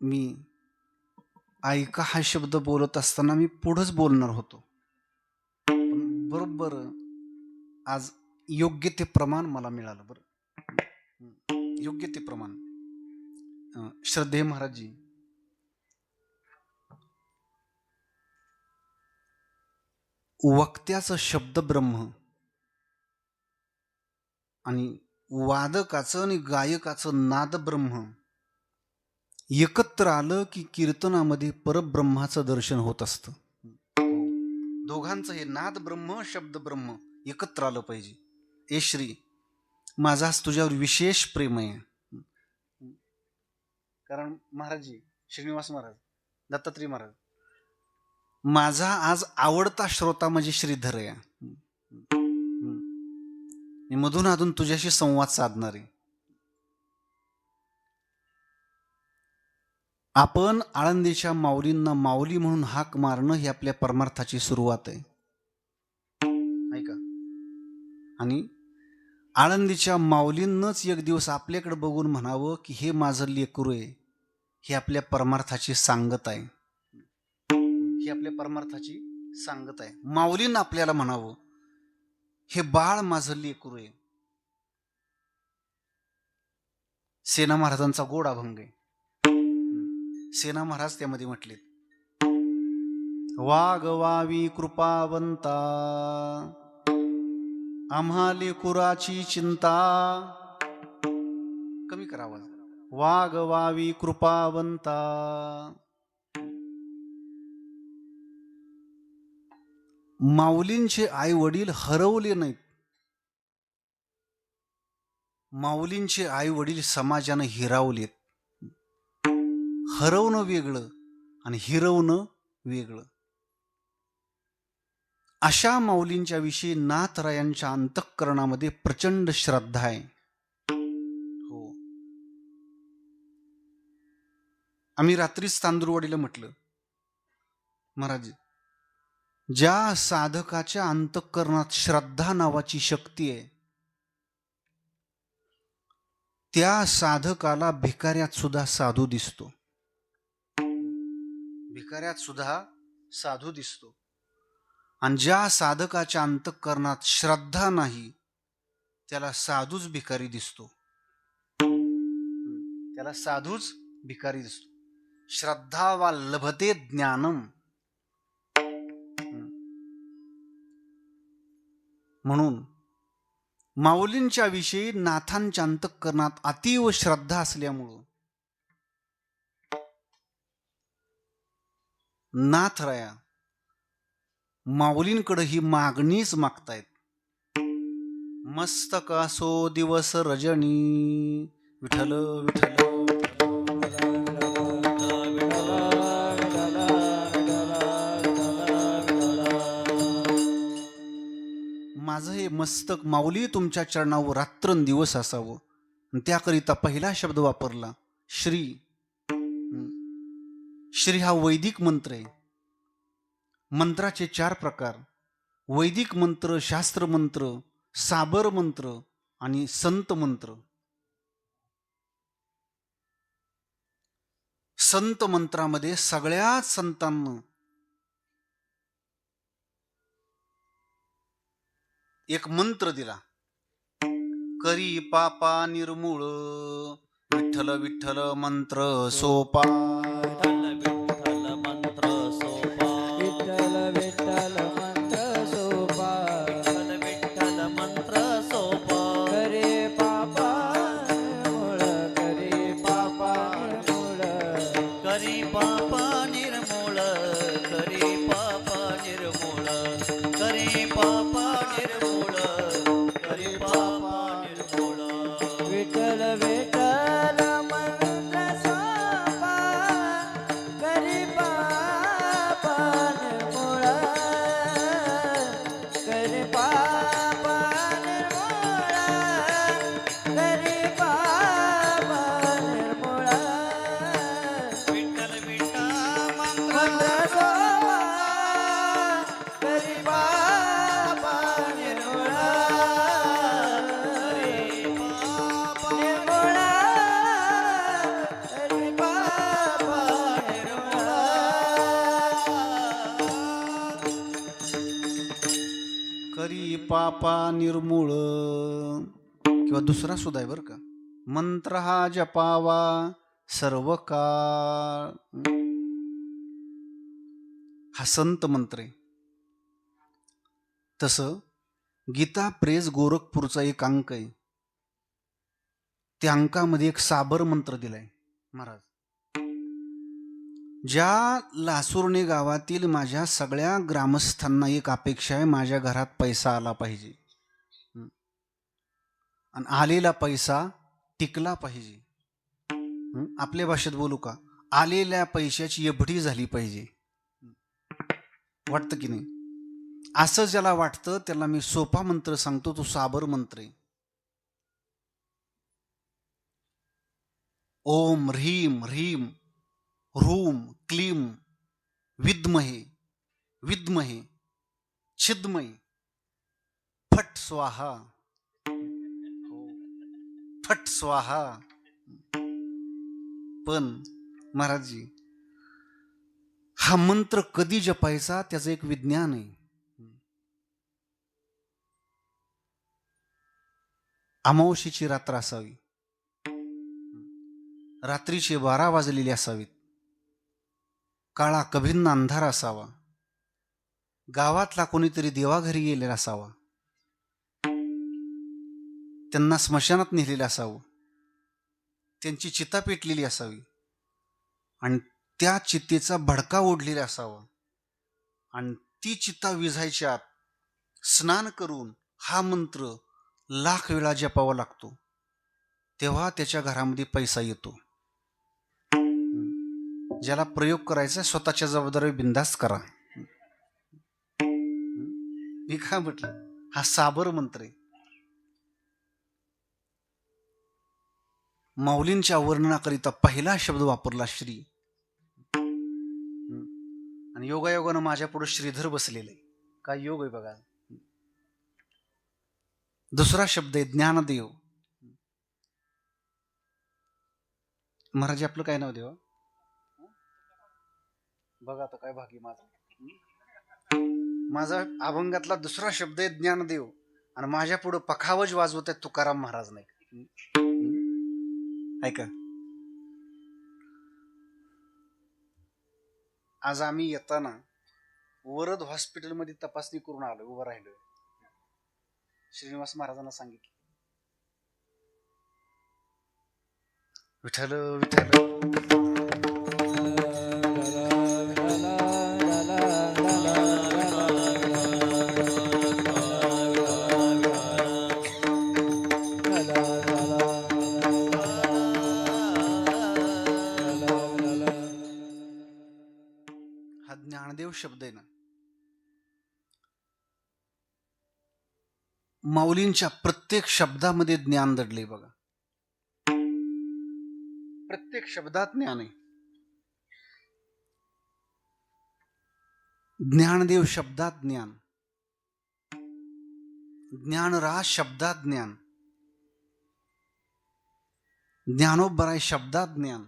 मी ऐका हा शब्द बोलत असताना मी पुढंच बोलणार होतो, पण बरोबर आज योग्य ते प्रमाण मला मिळालं. बरं, योग्य ते प्रमाण. श्रद्धे महाराजजी, वक्त्याचं शब्द ब्रह्म आणि वादकाचं आणि गायकाचं नाद ब्रह्म एकत्र आलं की कीर्तनामध्ये परब्रह्माचं दर्शन होत असतं. दोघांचं हे नाद ब्रह्म शब्द ब्रह्म एकत्र आलं पाहिजे. ए श्री, माझा आज तुझ्यावर विशेष प्रेम आहे. कारण महाराजजी, श्रीनिवास महाराज, दत्तात्रय महाराज, माझा आज आवडता श्रोता म्हणजे श्रीधर आहे. मी मधून अधून तुझ्याशी संवाद साधणार आहे. आपण आळंदीच्या माऊलींना माऊली म्हणून हाक मारणं ही आपल्या परमार्थाची सुरुवात आहे. ऐका. आणि आळंदीच्या माऊलींनाच एक दिवस आपल्याकडे बघून म्हणावं की हे माझं लेकरू आहे, ही आपल्या परमार्थाची सांगत आहे. ही आपल्या परमार्थाची सांगत आहे. माऊलींना आपल्याला म्हणावं हे बाळ माझं लेकरू आहे. सेना महाराजांचा गोड अभंग आहे. सेना महाराज त्यामध्ये म्हटले, वाग वावी कृपावंता आम्हा लेकुराची चिंता. कमी करावा. वाग वावी कृपावंता. माऊलींचे आई वडील हरवले नाहीत. माऊलींचे आई वडील समाजानं हिरावलेत. हरवणं वेगळं आणि हिरवणं वेगळं. अशा माऊलींच्या विषयी नाथरायांच्या अंतःकरणामध्ये प्रचंड श्रद्धा आहे. हो, आम्ही रात्रीच तांदूरवाडीला म्हटलं, महाराज, ज्या साधकाच्या अंतःकरणात श्रद्धा नावाची शक्ती आहे त्या साधकाला भिकाऱ्यात सुद्धा साधू दिसतो. भिकाऱ्यात सुद्धा साधू दिसतो. आणि ज्या साधकाच्या अंतःकरणात श्रद्धा नाही त्याला साधूच भिकारी दिसतो. त्याला साधूच भिकारी दिसतो. श्रद्धा वा लभते ज्ञानम. म्हणून माऊलींच्या विषयी नाथांच्या अंतःकरणात अतीव श्रद्धा असल्यामुळं नाथराया माऊलींकडे ही मागणीच मागतायत. मस्तक असो दिवस रजनी विठ्ठल विठ्ठल. मस्तक माऊली तुमच्या चरणावर रात्रंदिवस असावं. आणि त्याकरिता पहिला शब्द वापरला श्री. श्री हा वैदिक मंत्र आहे. मंत्राचे 4 प्रकार: वैदिक मंत्र, शास्त्र मंत्र, साबर मंत्र आणि संत मंत्र. संत मंत्रामध्ये सगळ्याच संतांना एक मंत्र दिला. करी पापा निर्मूळ, विठ्ठल विठ्ठल मंत्र सोपा. विठ्ठल मंत्र सोपा. विठ्ठल विठ्ठल मंत्र सोपा. विठ्ठल मंत्र सोपा. करे पापा निर्मूळ, करे पापा निर्मूळ. करी पापा निर्मूळ, करी पापा निर्मूळ, करी पापा निर्मूळ, करी पापा निर्मूळ. विठ्ठल विठ्ठल मंत्र सोपा. करे पापा निर्मूळ, करे पापा निर्मूळ, करे पापा निर्मूळ. विठ्ठल विठ्ठल मंत्र मंत्र सोपा. करे पापा निर्मूळ, निर्मूळ, करे पापा निर्मूळ. करी पापा निर्मूळ. किंवा दुसरा सुद्धा आहे बरं का. मंत्र हा जपावा सर्व काळ. हा संत मंत्र आहे. तसं गीता प्रेस गोरखपूरचा एक अंक आहे. त्या अंकामध्ये एक साबर मंत्र दिलाय महाराज. ज्या लासुर्णे गावातील माझ्या सगळ्या ग्रामस्थांना एक अपेक्षा आहे, माझ्या घरात पैसा आला पाहिजे. आणि आलेला पैसा टिकला पाहिजे. आपल्या भाषेत बोलू का, आलेल्या पैशाची एफडी झाली पाहिजे. वाटतं की नाही? असं ज्याला वाटतं त्याला मी सोपा मंत्र सांगतो, तो साबर मंत्र आहे. ओम ह्रीम ह्रीम ह्रूम क्लीम विद्महे विद्महे छिद्मये फट स्वाहा. फट स्वाहा. पण महाराजजी, हा मंत्र कधी जपायचा त्याचं एक विज्ञान आहे. अमावस्येची रात्र असावी, रात्रीचे 12 वाजलेले असावेत, काळा कभिन्न अंधार असावा, गावातला कोणीतरी देवाघरी गेलेला असावा, त्यांना स्मशानात नेलेलं असावं, त्यांची चिता पेटलेली असावी आणि त्या चितेचा भडका ओढलेला असावा आणि ती चिता विझायच्या आत स्नान करून हा मंत्र 1,00,000 वेळा जपावा लागतो. तेव्हा त्याच्या घरामध्ये पैसा येतो. ज्याला प्रयोग करायचा स्वतःच्या जबाबदारी बिंदास्त करा. मी काय म्हटलं, हा साबर मंत्र आहे. माऊलींच्या वर्णनाकरिता पहिला शब्द वापरला श्री. आणि योगायोगानं माझ्या पुढे श्रीधर बसलेले आहे. काय योग आहे बघा. दुसरा शब्द आहे ज्ञानदेव. महाराज आपलं काय नाव देवा? बघा आता काय भागी माझा. माझा अभंगातला दुसरा शब्द आहे ज्ञानदेव आणि माझ्या पुढे पखावज वाजवत आहेत तुकाराम महाराज. नाही ऐका, आज आम्ही येताना वरद हॉस्पिटलमध्ये तपासणी करून आलो, उभं राहिलोय. श्रीनिवास महाराजांना सांगितलं, विठ्ठल विठ्ठल. हा ज्ञानदेव शब्द आहे ना, माऊलींच्या प्रत्येक शब्दामध्ये ज्ञान दडले बघा. प्रत्येक शब्दात ज्ञान आहे. ज्ञानदेव शब्दात ज्ञान, ज्ञानराज शब्दात ज्ञान, ज्ञानोबराय शब्दात ज्ञान,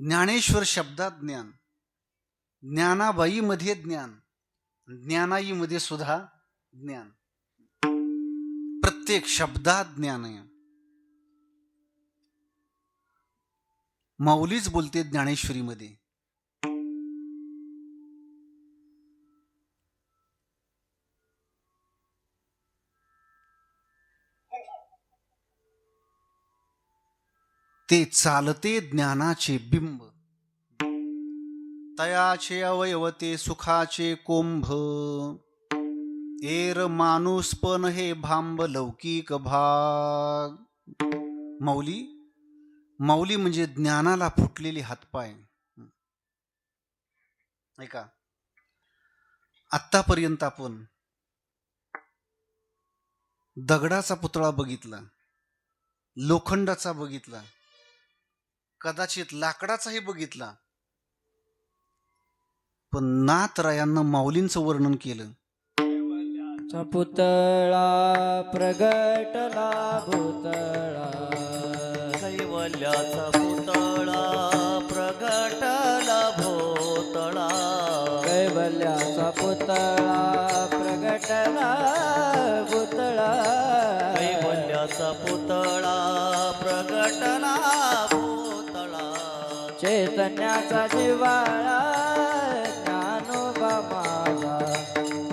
ज्ञानेश्वर शब्दात ज्ञान, ज्ञानाबाई मध्ये ज्ञान, ज्ञानाई मध्ये सुद्धा ज्ञान. प्रत्येक शब्दात ज्ञान आहे. माऊलीच बोलते ज्ञानेश्वरीमध्ये, ते चालते ज्ञानाचे बिंब, तयाचे अवयवते सुखाचे कोंभ, एर माणूस पण हे भांब लौकिक भाग. माऊली माऊली म्हणजे ज्ञानाला फुटलेले हातपाय. ऐका, आतापर्यंत आपण दगडाचा पुतळा बघितला, लोखंडाचा बघितला, कदाचित लाकडाचाही बघितला, पण नाथरायांना माऊलींचं वर्णन केलं. पुतळा प्रगटला भूतळा, कैवल्याचा पुतळा प्रगटला भोतळा, कैवल्याचा पुतळा प्रगटला भूतळा, कैवल्याचा पुतळा प्रगटला भोतळा, चैतन्याचा जिव्हाळा ज्ञानोबा माझा,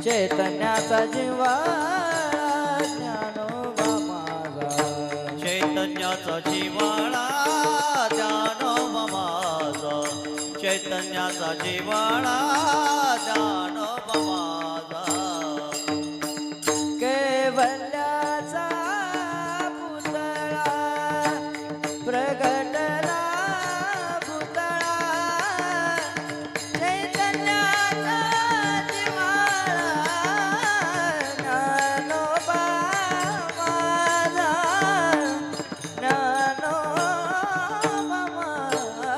चैतन्याचा जिव्हाळा ज्ञानोबा माझा, चैतन्याचा जिव्हाळा ज्ञानोबा माझा, चैतन्याचा जिव्हाळा ज्ञानोबा माझा. कैवल्याचा पुतळा प्रगटला भूतळा, चैतन्याचा जिव्हाळा ज्ञानोबा माझा, ज्ञानोबा माझा.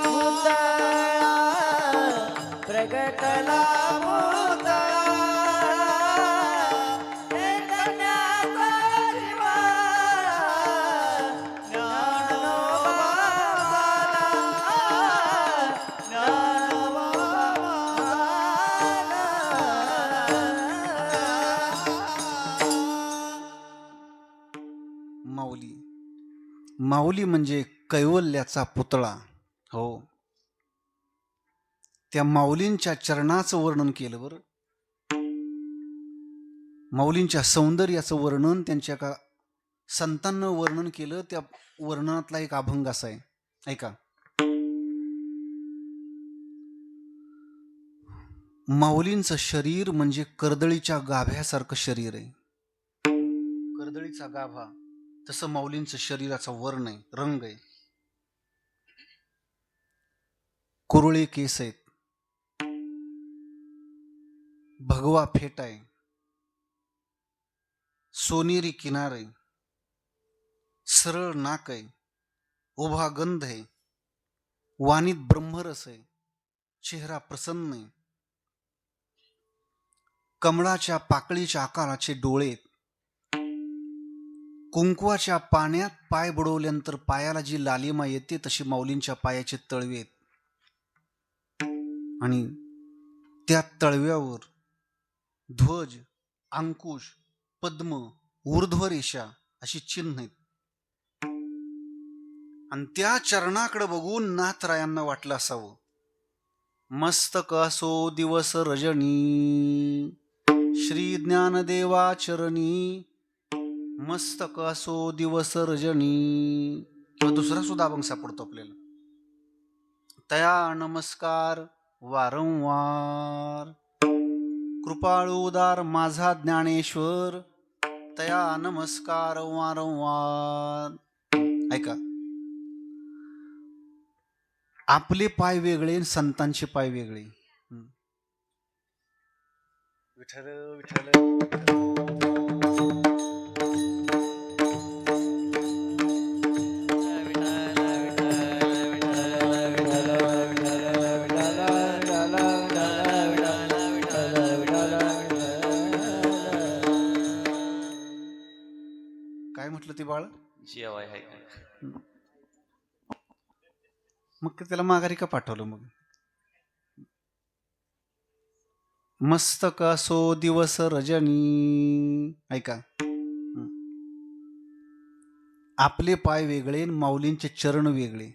भूतळा प्रगटला भूतळा, चैतन्याचा जिव्हाळा ज्ञानोबा माझा, ज्ञानोबा माऊली माऊली म्हणजे कैवल्याचा पुतळा. हो, त्या माऊलींच्या चरणाचं वर्णन केलं बरं. माऊलींच्या सौंदर्याचं वर्णन त्यांच्या का संतांना वर्णन केलं. त्या वर्णनातला एक अभंग असा आहे, ऐका. माऊलींचं शरीर म्हणजे कर्दळीच्या गाभ्यासारखं शरीर आहे. कर्दळीचा गाभा तसं माऊलींचं शरीराचा वर्ण आहे, रंग आहे. कुरळे केस आहेत, भगवा फेट आहे, सोनेरी किनार आहे, सरळ नाक आहे, उभा गंध आहे, वाणीत ब्रह्मरस आहे, चेहरा प्रसन्न आहे, कमळाच्या पाकळीच्या आकाराचे डोळे आहेत, कुंकवाच्या पाण्यात पाय बुडवल्यानंतर पायाला जी लालिमा येते तशी माऊलींच्या पायाचे तळवे आहेत. आणि त्या तळव्यावर ध्वज, अंकुश, पद्म, ऊर्ध्व रेषा अशी चिन्ह आहेत. आणि त्या चरणाकडे बघून नाथरायांना वाटलं असावं, मस्तक असो दिवस रजनी, श्री ज्ञानदेवा चरणी, मस्तक असो दिवस रजनी. किंवा दुसरा सुद्धा अभंग सापडतो आपल्याला, तया नमस्कार वारंवार, कृपाळू उदार माझा ज्ञानेश्वर, तया नमस्कार वारंवार. ऐका, आपले पाय वेगळे, संतांचे पाय वेगळे. विठ्ठल विठ्ठल काय म्हटलं ते बाळ? जेवाय आहे का? मग त्याला माघारी का पाठवलं मग? मस्तक असो दिवस रजनी. ऐका, आपले पाय वेगळे आणि माऊलींचे चरण वेगळे.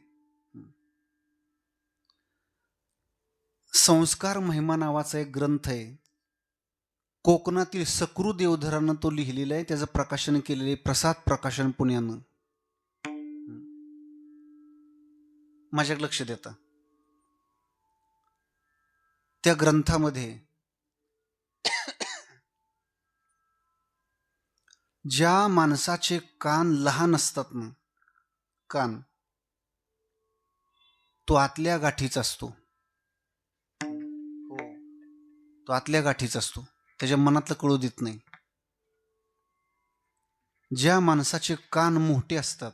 संस्कार महिमा नावाचा एक ग्रंथ आहे, कोकणातील सकृ देवधरानं तो लिहिलेला आहे. त्याचं प्रकाशन केलेले प्रसाद प्रकाशन पुण्यानं. माझ्याकडे लक्ष देता. त्या ग्रंथामध्ये ज्या माणसाचे कान लहान असतात ना, कान, तो आतल्या गाठीचा असतो. हो, तो आतल्या गाठीचा असतो, त्याच्या मनातलं कळू देत नाही. ज्या माणसाचे कान मोठे असतात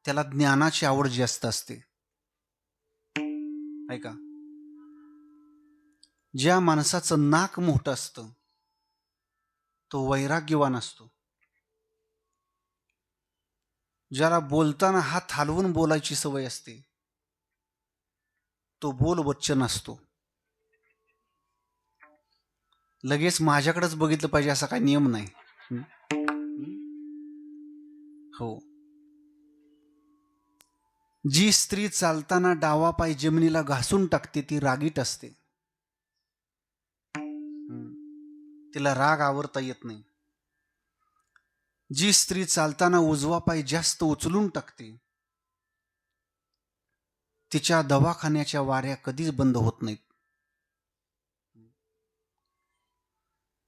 त्याला ज्ञानाची आवड जास्त असते. ऐका, ज्या माणसाचं नाक मोठं असतं तो वैराग्यवान असतो. ज्याला बोलताना हात हलवून बोलायची सवय असते तो बोलवच्चन असतो. लगेच माझ्याकडेच बघितलं पाहिजे असा काही नियम नाही. हो, जी स्त्री चालताना डावा पाय जमिनीला घासून टाकते ती रागीट असते. तिला राग आवरता येत नाही. जी स्त्री चालताना उजवा पाय जास्त उचलून टाकते तिच्या दवाखान्याच्या वाऱ्या कधीच बंद होत नाहीत.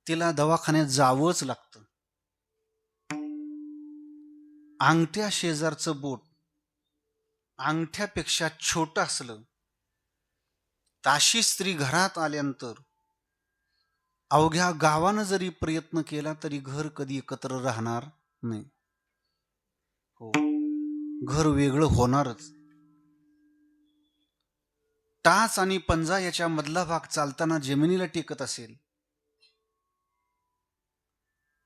तिला दवाखान्यात जावंच लागतं. अंगठ्या शेजारचं बोट अंगठ्यापेक्षा छोटं असलं तर अशी स्त्री घरात आल्यानंतर अवघ्या गावानं जरी प्रयत्न केला तरी घर कधी एकत्र राहणार नाही. हो, घर वेगळं होणारच. टाच आणि पंजा याच्या मधला भाग चालताना जमिनीला टेकत असेल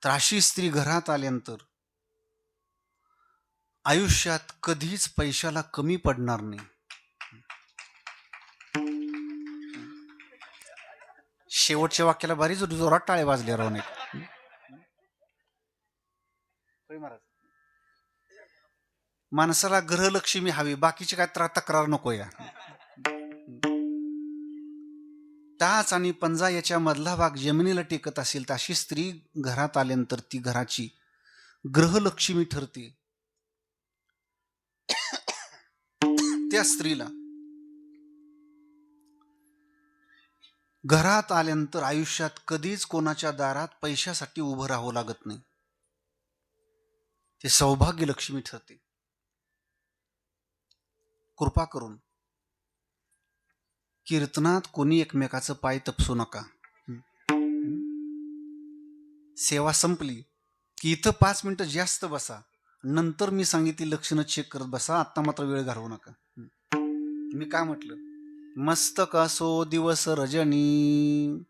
तर अशी स्त्री घरात आल्यानंतर आयुष्यात कधीच पैशाला कमी पडणार नाही. शेवटच्या वाक्याला बरीच जोरात टाळे वाजले राहणे. माणसाला ग्रहलक्ष्मी हवी, बाकीची काय तक्रार नको. या टाच आणि पंजा याच्या मधला भाग जमिनीला टेकत असेल तर अशी स्त्री घरात आल्यानंतर ती घराची ग्रहलक्ष्मी ठरते. त्या स्त्रीला घरात आल्यानंतर आयुष्यात कधीच कोणाच्या दारात पैशासाठी उभं राहावं लागत नाही. ते सौभाग्य लक्ष्मी ठरते. कृपा करून कीर्तनात कोणी एकमेकाचं पाय तपसू नका. सेवा संपली की इथं 5 मिनिटं जास्त बसा, नंतर मी सांगितली लक्षणं चेक करत बसा. आत्ता मात्र वेळ घालवू नका. मी काय म्हटलं? मस्तक असो दिवस रजनी.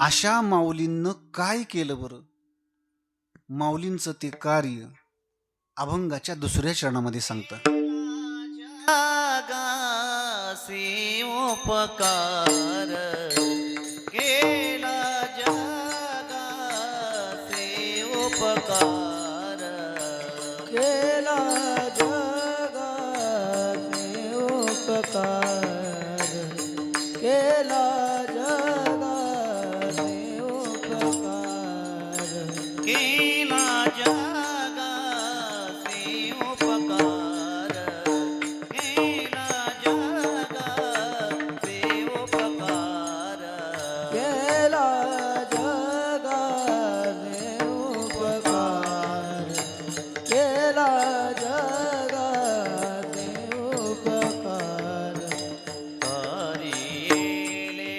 अशा माऊलींनं काय केलं बरं? माऊलींचं ते कार्य अभंगाच्या दुसऱ्या चरणामध्ये सांगतात. जगासी उपकार केला, जगासी उपकार केला जगाचे उपकार, केला जगाचे उपकार, केला जगासी उपकार, केला जगासी उपकार, केला जगाचे उपकार, केला जगाचे उपकार. हरिले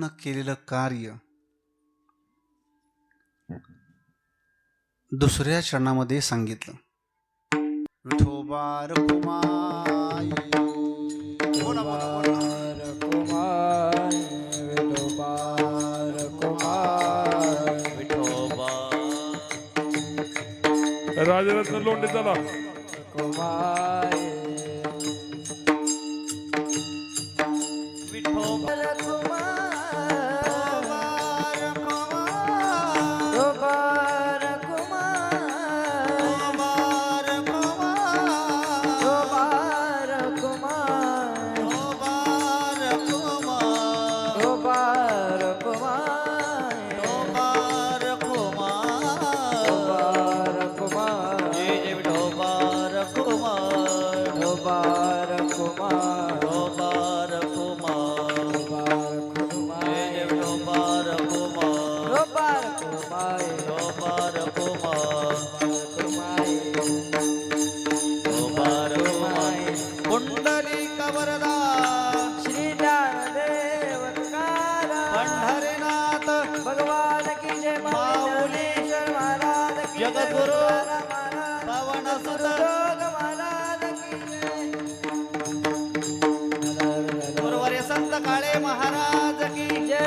माऊलींनं केलेलं कार्य दुसऱ्या चरणामध्ये सांगितलं. विठोबा रखुमाई. बोला, बोला, बोला. कुमार विठोबा कुमार विठोबा राजरत्न लोंढे चला. कुमार विठोबा कुमार कुमार कुमार कुमार कुमार कुमार कुमार जय जय विठोबा कुमार कुमार कुमार विठोबा कुमार जय जय विठोबा कुमार विठोबा कुमार कुंडलिक वरदा श्री ज्ञानदेव तुकाराम पंढरीनाथ भगवान की जय माऊलीश्वर महाराज की जय जगद्गुरु महाराज पवन सुत योग महाराज की जय गुरुवर्य संत काळे महाराज की जय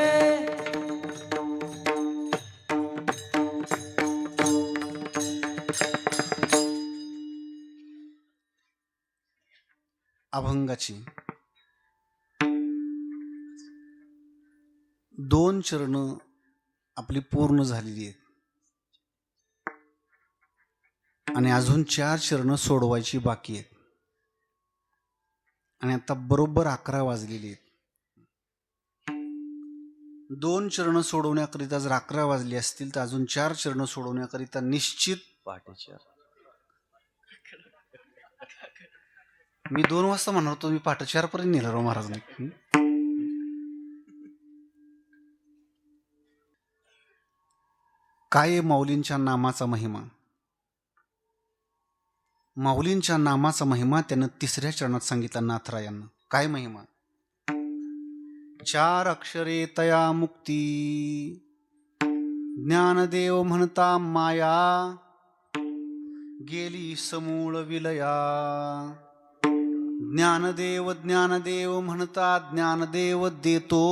अभंगाची 2 चरण आपली पूर्ण झालेली आहेत आणि अजून 4 चरण सोडवायची बाकी आहेत आणि आता बरोबर 11 वाजलेली आहेत. 2 चरण सोडवण्याकरिता जर 11 वाजले असतील तर अजून 4 चरण सोडवण्याकरिता निश्चित पाठीच्या मी 2 वाजता म्हणणार होतो, मी पहाटे 4 पर्यंत नेलं राव महाराजांनी. काय आहे माऊलींच्या नामाचा महिमा? माऊलींच्या नामाचा महिमा त्यानं 3ऱ्या चरणात सांगितला नाथरायांना. काय महिमा? 4 अक्षरे तया मुक्ती, ज्ञानदेव म्हणता माया, गेली समूळ विलया. ज्ञानदेव ज्ञानदेव म्हणता ज्ञानदेव देतो,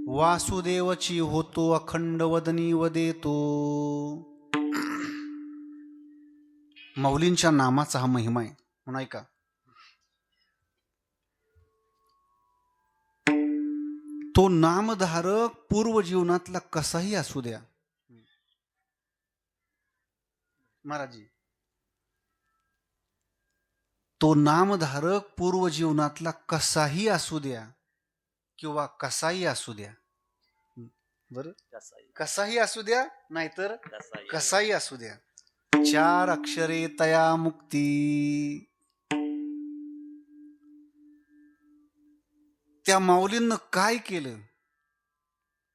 वासुदेवची होतो अखंड वदनी वदेतो. माऊलींच्या नामाचा हा महिमा आहे म्हणून ऐका. तो नामधारक पूर्व जीवनातला कसाही असू द्या महाराजी, तो नामधारक पूर्व जीवनातला कसाही असू द्या किंवा कसाही असू द्या, बर कसाही असू द्या नाहीतर कसाही असू द्या, 4 अक्षरे तया मुक्ती. त्या माऊलींनं काय केलं?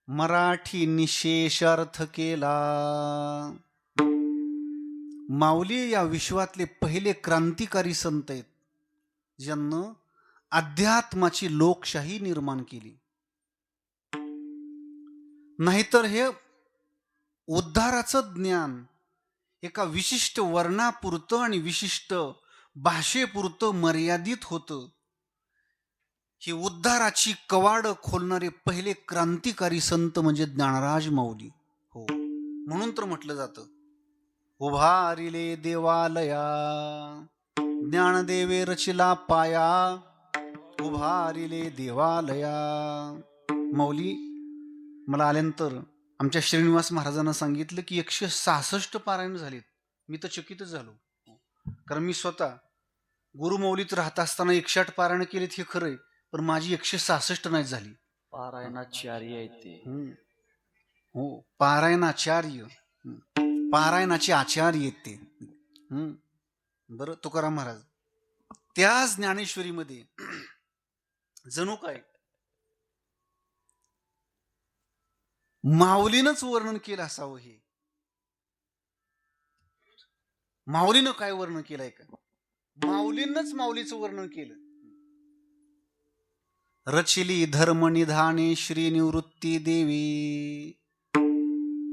मराठी निशेष अर्थ केला. माऊली या विश्वातले पहिले क्रांतिकारी संत आहेत ज्यांना अध्यात्माची लोकशाही निर्माण केली. नाहीतर हे उद्धाराचं ज्ञान एका विशिष्ट वर्णापुरतं आणि विशिष्ट भाषेपुरतं मर्यादित होतं. ही उद्धाराची कवाडं खोलणारे पहिले क्रांतिकारी संत म्हणजे ज्ञानराज माऊली. हो, म्हणून तर म्हटलं जातं, उभारिले देवालया, ज्ञानदेवे रचिला पाया, उभारिले देवालया. माऊली मला आल्यानंतर आमच्या श्रीनिवास महाराजांना सांगितलं की 166 पारायण झालीत. मी तर चकितच झालो, कारण मी स्वतः गुरुमौलीत राहत असताना 108 पारायण केलीत हे खरंय, पण माझी 166 नाही झाली. पारायणाचार्य आहेत ते. हो, पारायणाचार्य, पारायणाचे आचार्य आहेत ते. बरं, तुकाराम महाराज त्याच ज्ञानेश्वरीमध्ये जणू काय माऊलीनंच वर्णन केलं असावं. हे माऊलीनं काय वर्णन केलंय का? माऊलींनंच माऊलीचं वर्णन केलं. रचिली धर्म निधाने श्री निवृत्ती देवी.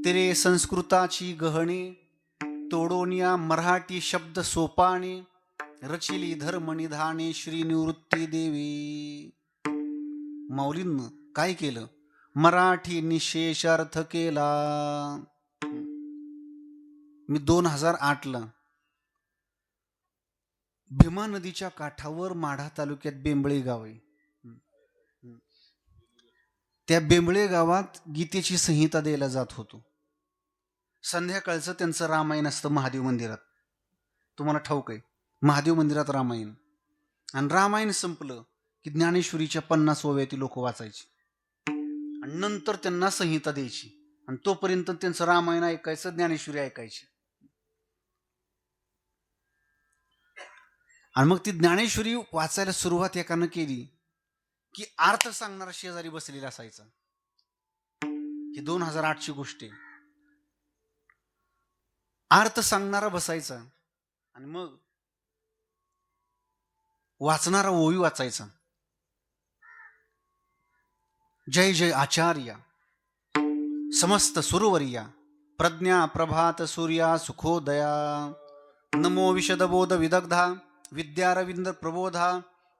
तिरे संस्कृताची गहणे तोडून या मराठी शब्द सोपाने. रचिली धर्म निधाने श्री निवृत्ती देवी. माऊलींनं काय केलं? मराठी निशेष अर्थ केला. मी 2008ला भीमा नदीच्या काठावर माढा तालुक्यात बेंबळे गाव आहे. त्या बेंबळे गावात गीतेची संहिता द्यायला जात होतो. संध्याकाळचं त्यांचं रामायण असतं महादेव मंदिरात. तुम्हाला ठाऊक आहे, महादेव मंदिरात रामायण. आणि रामायण संपलं की ज्ञानेश्वरीच्या 50 ओव्या लोक वाचायची आणि नंतर त्यांना संहिता द्यायची आणि तोपर्यंत त्यांचं रामायण ऐकायचं, ज्ञानेश्वरी ऐकायची. आणि मग ती ज्ञानेश्वरी वाचायला सुरुवात एकानं केली की अर्थ सांगणारा शेजारी बसलेला असायचा. ही 2008ची गोष्ट आहे. अर्थ सांगणारा बसायचा आणि मग वाचणारा ओवी वाचायचा. जय जय आचार्य समस्त सुरवरिया प्रज्ञा प्रभात सूर्या सुखोदया. नमो विशदबोध विदग्धा विद्यारविंद प्रबोधा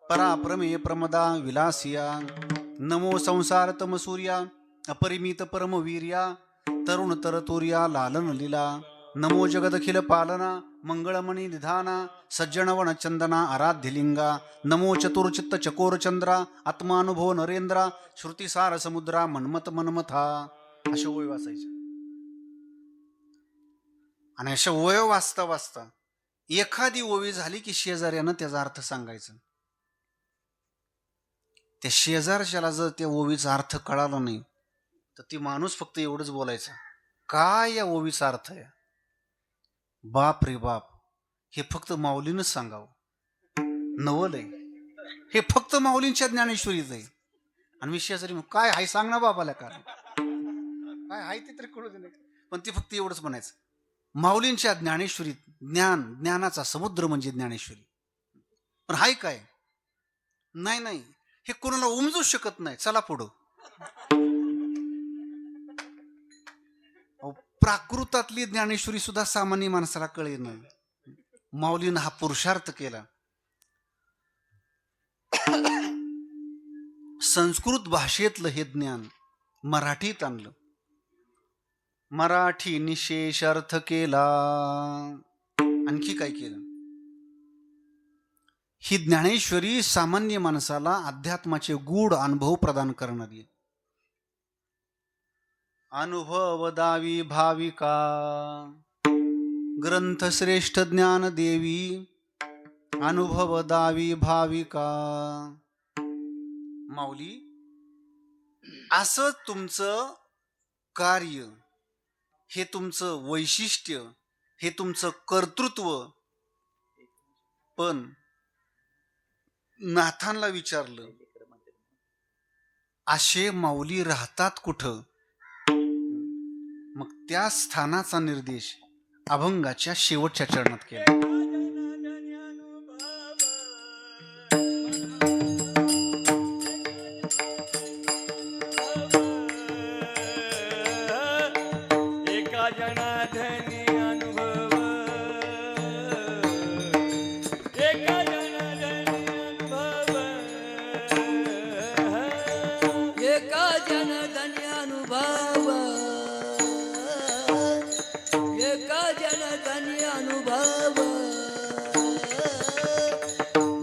पराप्रमेय प्रमदा विलासिया. नमो संसार तम सूर्या अपरिमित परमवीर्या तरुण तरतुर्या लालन लीला. नमो जगदखिल पालना मंगळमणी निधाना सज्जनवन चंदना आराध्यलिंगा. नमो चतुर्चित्त चकोर चंद्रा आत्मानुभव नरेंद्रा श्रुतिसार समुद्रा मन्मथ मन्मथा. अशा ओळी वाचायच्या. आणि अशा ओव्या वाचता वाचता एखादी ओवी झाली की शेजाऱ्यानं त्याचा अर्थ सांगायचा. त्या शेजारच्याला जर त्या ओवीचा अर्थ कळाला नाही तर ती माणूस फक्त एवढंच बोलायचा, काय या ओवीचा अर्थ आहे? बाप रे बाप, हे फक्त माऊलीनच सांगावं. नवल आहे हे, फक्त माऊलींच्या ज्ञानेश्वरीच आहे. आणि मी शेजारी काय हाय सांग ना बाबाला, काय हाय ते तरी कळू दे. पण ती फक्त एवढंच म्हणायचं, माऊलींच्या ज्ञानेश्वरीत ज्ञानाचा समुद्र म्हणजे ज्ञानेश्वरी. पण हाय काय? नाही हे कोणाला उमजू शकत नाही. चला पुढं. प्राकृतातली ज्ञानेश्वरी सुद्धा सामान्य माणसाला कळे नाही. माऊलीनं हा पुरुषार्थ केला. संस्कृत भाषेतलं हे ज्ञान मराठीत आणलं. मराठी निशेष अर्थ केला. आणखी काय केलं? ही ज्ञानेश्वरी सामान्य माणसाला अध्यात्माचे गूढ अनुभव प्रदान करणारी. अनुभव दावी भाविका ग्रंथ श्रेष्ठ ज्ञान देवी. अनुभव दावी भाविका. माऊली असं तुमचं कार्य, हे तुमचं वैशिष्ट्य, हे तुमचं कर्तृत्व. पण नाथांना विचारलं, असे माऊली राहतात कुठं? मग त्या स्थानाचा निर्देश अभंगाच्या शेवटच्या चरणात केला. एका जनार्दनी अनुभव, एका जनार्दनी अनुभव, एका जनार्दनी अनुभव, एका जनार्दनी अनुभव,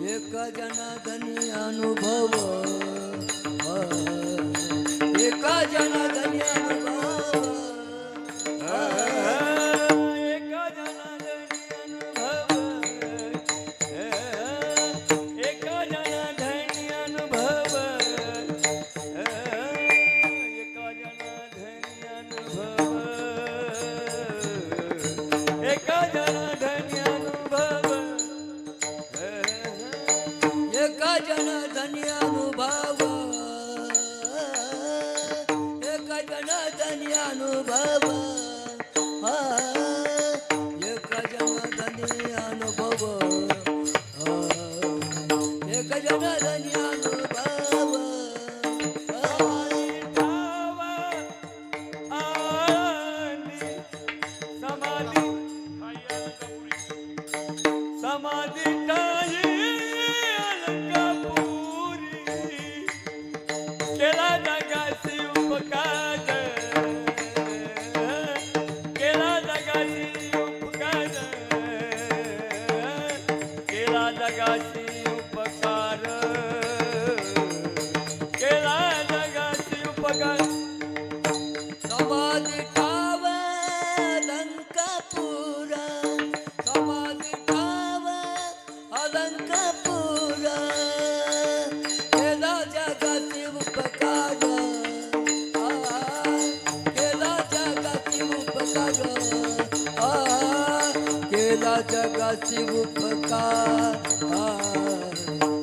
एका जनार्दनी अनुभव, एका जनार्दनी अनुभव, एका जनार्दनी अनुभव, एका जनार्दनी अनुभव, एका जनार्दनी अनुभव, एका जनार्दनी अनुभव, एका जनार्दनी अनुभव, एका जनार्दनी समाधी समाधी ठाई अलंकापुरी केला जगासी उपकार केला जगासी उपकार केला जगासी उपकार केला जगासी उपकार समाधी ठाव अलंकापुर समाधी ठाव अलंकापुर केला जगाची उपकार केला जगाची उपकार केला जगाची उपकार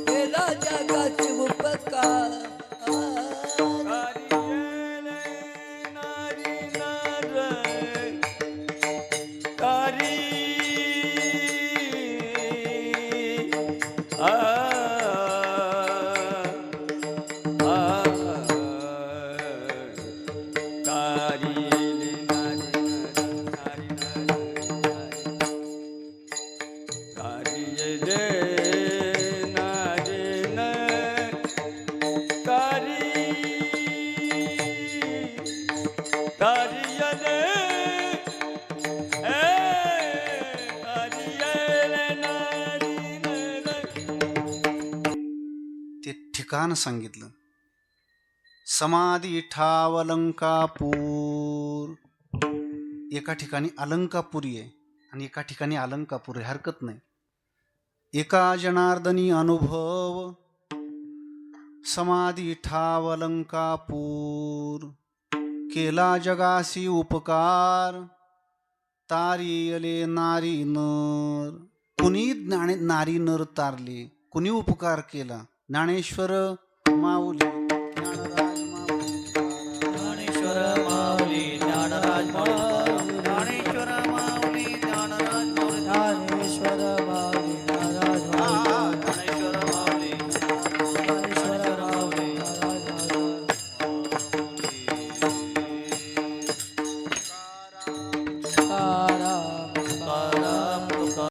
केला जगाची उपकार ते ठिकाण सांगितलं. समाधी ठाव अलंकापूर. एका ठिकाणी अलंकापुरी आहे आणि एका ठिकाणी अलंकापूर आहे, हरकत नाही. एका जनार्दनी अनुभव समाधी ठाव अलंकापूर केला जगासी उपकार तारियले नारी नर. कुणी नारी नर तारले, कुणी उपकार केला? ज्ञानेश्वर माऊली ज्ञानराज